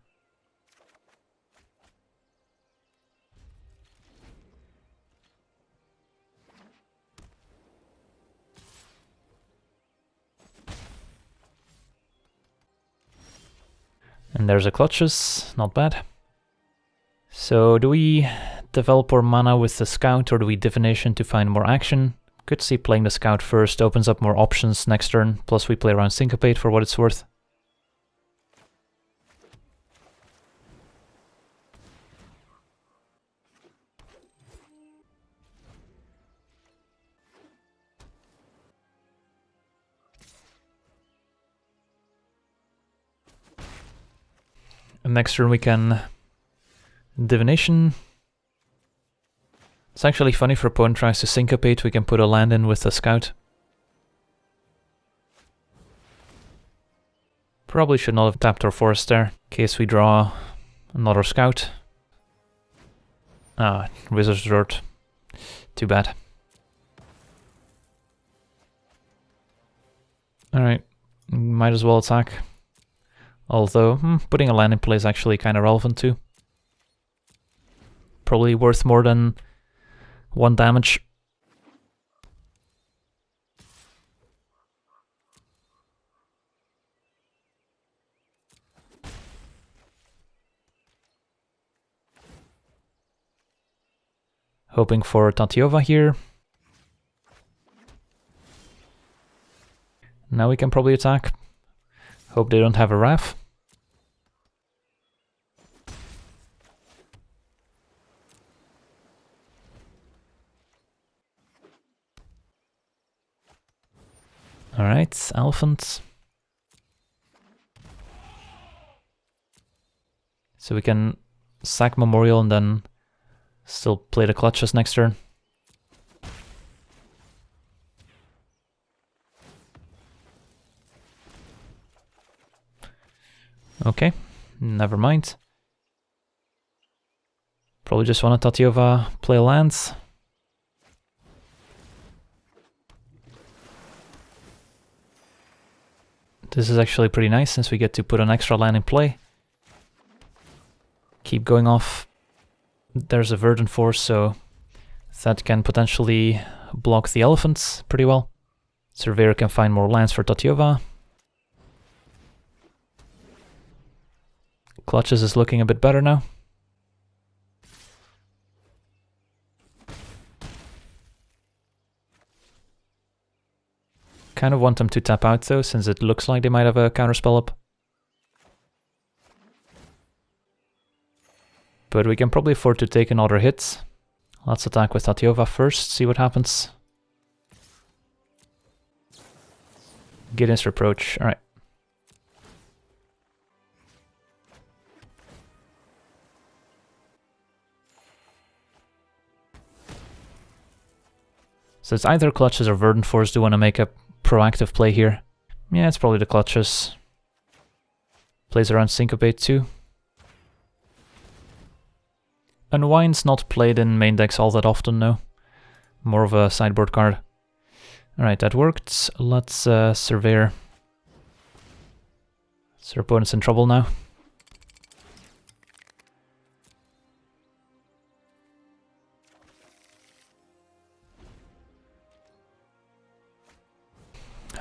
And there's a Clutches, not bad. So do we develop our mana with the Scout or do we Divination to find more action? Could see playing the Scout first opens up more options next turn, plus we play around Syncopate for what it's worth. And next turn we can Divination. It's actually funny if our opponent tries to Syncopate, we can put a land in with the Scout. Probably should not have tapped our Forest there, in case we draw another Scout. Ah, Wizard's Resort. Too bad. Alright, might as well attack. Although, putting a land in play is actually kind of relevant too. Probably worth more than 1 damage. Hoping for Tatyova here. Now we can probably attack. Hope they don't have a Wrath. Alright, Elephant. So we can sack Memorial and then still play the Clutches next turn. Okay, never mind. Probably just want to Tatyova play lands. This is actually pretty nice since we get to put an extra land in play. Keep going off. There's a Verdant Force, so that can potentially block the Elephants pretty well. Surveyor can find more lands for Tatyova. Clutches is looking a bit better now. Kind of want them to tap out though, since it looks like they might have a counterspell up. But we can probably afford to take another hit. Let's attack with Tatyova first, see what happens. Gideon's Reproach, alright. So it's either Clutches or Verdant Force. Do want to make a proactive play here? Yeah, it's probably the Clutches. Plays around Syncopate too. Unwind's not played in main decks all that often, no. More of a sideboard card. Alright, that worked. Let's Surveyor. So our opponent's in trouble now.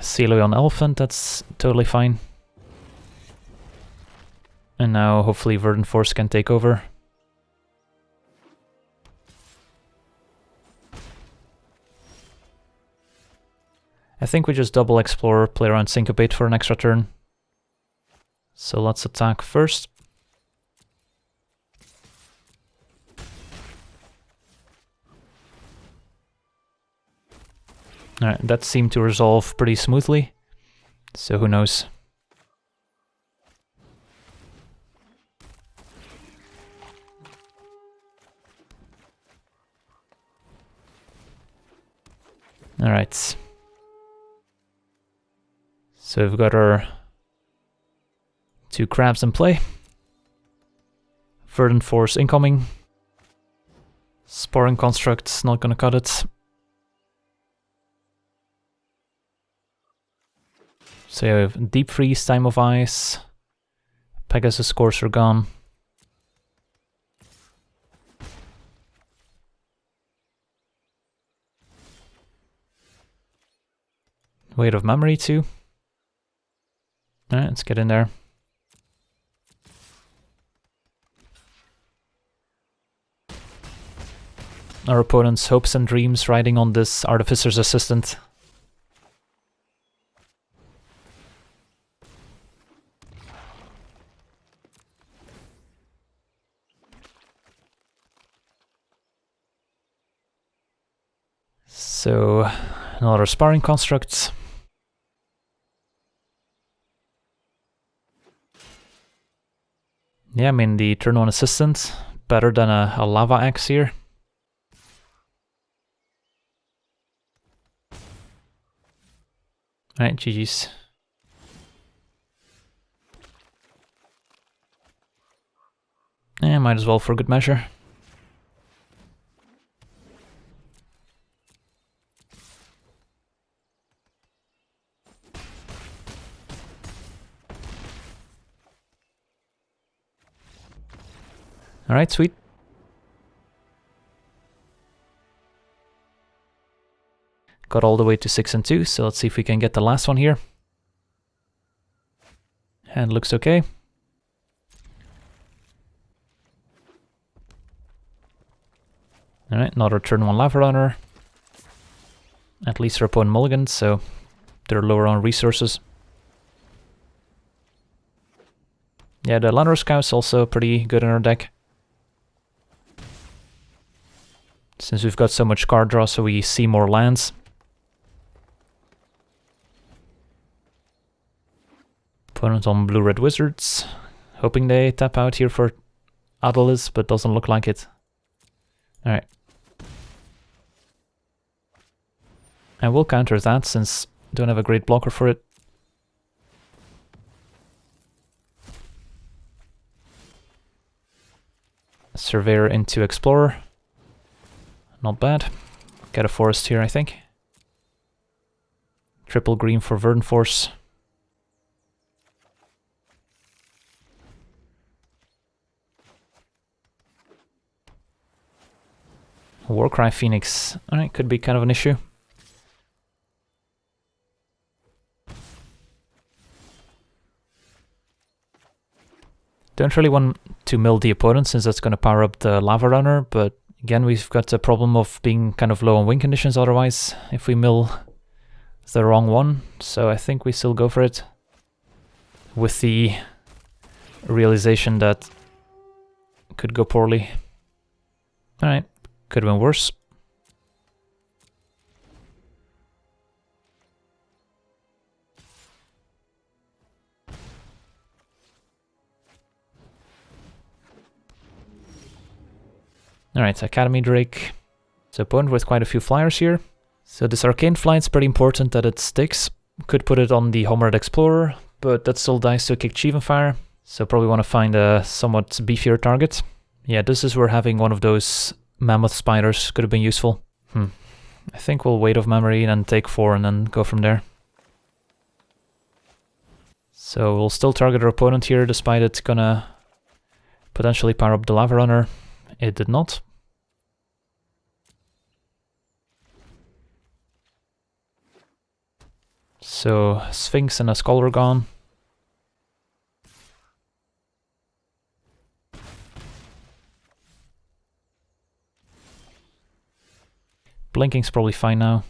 Sealy on Elephant, that's totally fine. And now hopefully Verdant Force can take over. I think we just double explore, play around Syncopate for an extra turn. So let's attack first. Alright, that seemed to resolve pretty smoothly. So who knows. Alright. So we've got our 2 crabs in play. Verdant Force incoming. Sparring Construct's not gonna cut it. So you have Deep Freeze, Time of Ice, Pegasus Courser gone. Weight of Memory too. Alright, let's get in there. Our opponent's hopes and dreams riding on this Artificer's Assistant. So, another Sparring Construct. Yeah, I mean, the turn 1 Assistant, better than a Lava Axe here. Alright, GG's. Yeah, might as well for good measure. Alright, sweet. Got all the way to 6 and 2, so let's see if we can get the last one here. Hand looks okay. Alright, another turn 1 Lava Runner. At least our opponent mulligans, so they're lower on resources. Yeah, the Lanor Scout's also pretty good in our deck. Since we've got so much card draw, so we see more lands. Opponent on Blue-Red Wizards. Hoping they tap out here for Adelis, but doesn't look like it. Alright. I will counter that, since I don't have a great blocker for it. Surveyor into Explorer. Not bad. Get a forest here, I think. Triple green for Verdant Force. Warcry Phoenix. Alright, could be kind of an issue. Don't really want to mill the opponent, since that's going to power up the Lava Runner, but again, we've got the problem of being kind of low on win conditions otherwise, if we mill the wrong one, so I think we still go for it. With the realization that it could go poorly. Alright, could have been worse. Alright, Academy Drake. So opponent with quite a few flyers here. So this Arcane Flight's pretty important that it sticks. Could put it on the Homered Explorer, but that still dies to a kick Fire. So probably want to find a somewhat beefier target. Yeah, this is where having one of those Mammoth Spiders could have been useful. I think we'll wait off memory and then take 4 and then go from there. So we'll still target our opponent here, despite it gonna potentially power up the Lava Runner. It did not. So Sphinx and a Scholar gone. Blinking's probably fine now.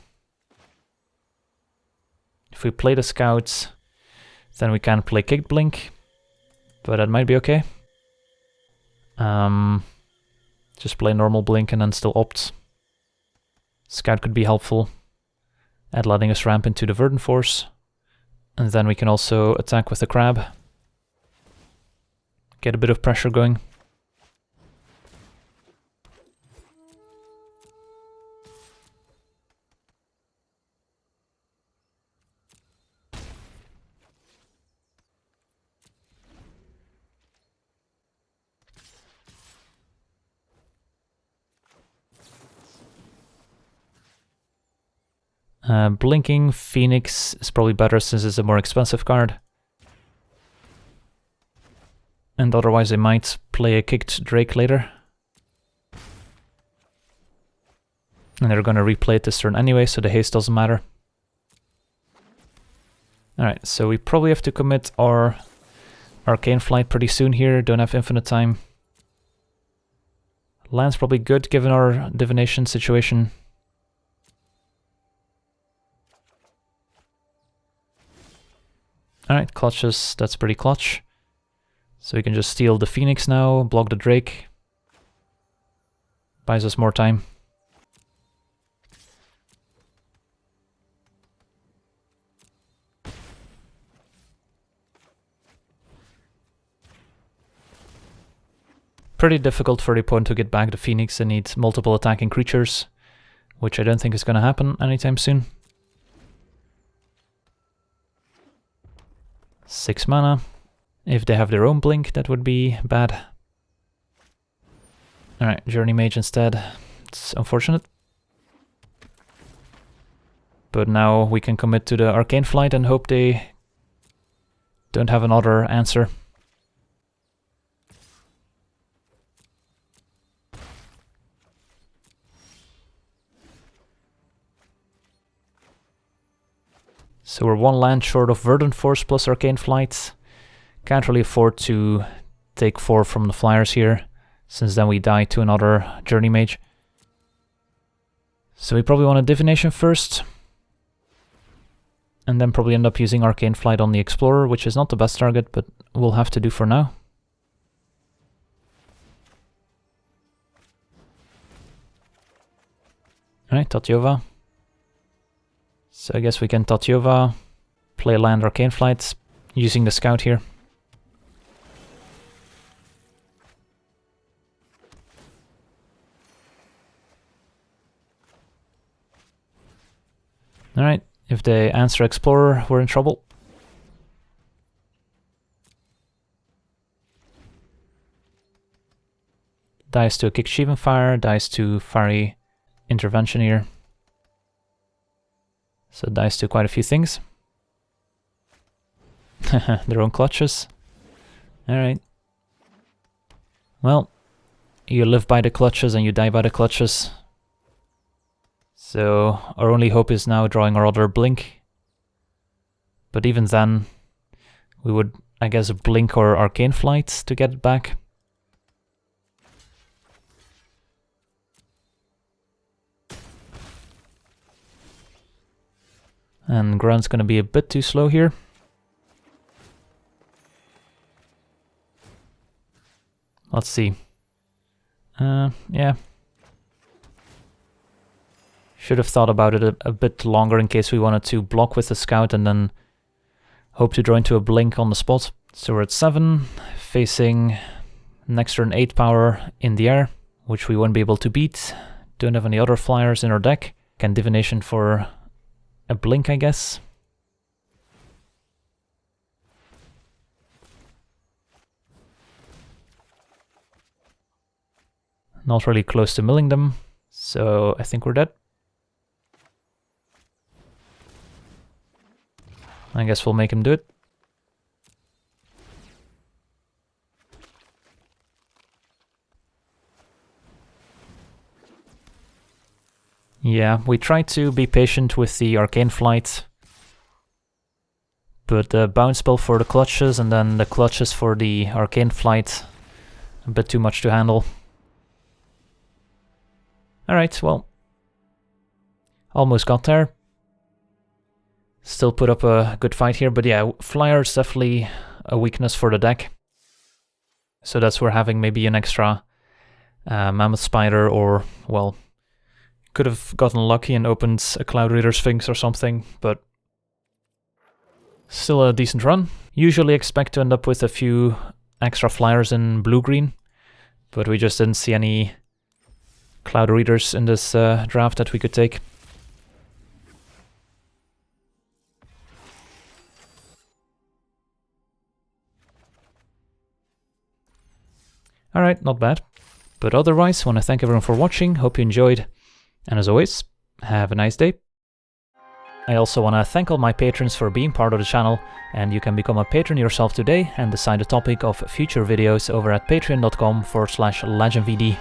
If we play the Scouts, then we can play Kicked Blink, but that might be okay. Just play normal Blink and then still opt. Scout could be helpful at letting us ramp into the Verdant Force, and then we can also attack with the Crab. Get a bit of pressure going. Blinking Phoenix is probably better since it's a more expensive card. And otherwise they might play a Kicked Drake later. And they're gonna replay it this turn anyway, so the haste doesn't matter. Alright, so we probably have to commit our Arcane Flight pretty soon here, don't have infinite time. Land's probably good given our divination situation. Alright, clutches, that's pretty clutch. So we can just steal the Phoenix now, block the Drake. Buys us more time. Pretty difficult for the opponent to get back the Phoenix and need multiple attacking creatures, which I don't think is going to happen anytime soon. 6 mana. If they have their own blink, that would be bad. Alright, Journey Mage instead. It's unfortunate. But now we can commit to the Arcane Flight and hope they don't have another answer. So we're 1 land short of Verdant Force plus Arcane Flight. Can't really afford to take 4 from the Flyers here, since then we die to another Journey Mage. So we probably want a Divination first. And then probably end up using Arcane Flight on the Explorer, which is not the best target, but we'll have to do for now. Alright, Tatyova. So I guess we can Tatyova, play land Arcane Flight, using the Scout here. Alright, if they answer Explorer, we're in trouble. Dies to a Kick Sheevan Fire, dies to Fiery Intervention here. So it dies to quite a few things. Their own clutches. Alright. Well, you live by the clutches and you die by the clutches. So our only hope is now drawing our other blink. But even then, we would, I guess, blink or Arcane Flight to get it back. And Grunt's gonna be a bit too slow here. Let's see. Yeah. Should have thought about it a bit longer in case we wanted to block with the Scout and then hope to draw into a blink on the spot. So we're at 7, facing next turn 8 power in the air, which we won't be able to beat. Don't have any other Flyers in our deck. Can Divination for a blink, I guess. Not really close to milling them, so I think we're dead. I guess we'll make him do it. Yeah, we try to be patient with the Arcane Flight, but the bounce spell for the clutches and then the clutches for the Arcane Flight, a bit too much to handle. Alright, well, almost got there. Still put up a good fight here, but yeah, Flyer is definitely a weakness for the deck. So that's where having maybe an extra Mammoth Spider, or, well, could have gotten lucky and opened a Cloud Reader Sphinx or something, but still a decent run. Usually expect to end up with a few extra flyers in blue-green, but we just didn't see any Cloud Readers in this draft that we could take. Alright, not bad. But otherwise, I want to thank everyone for watching, hope you enjoyed, and as always, have a nice day. I also want to thank all my patrons for being part of the channel, and you can become a patron yourself today and decide the topic of future videos over at patreon.com/LegenVD.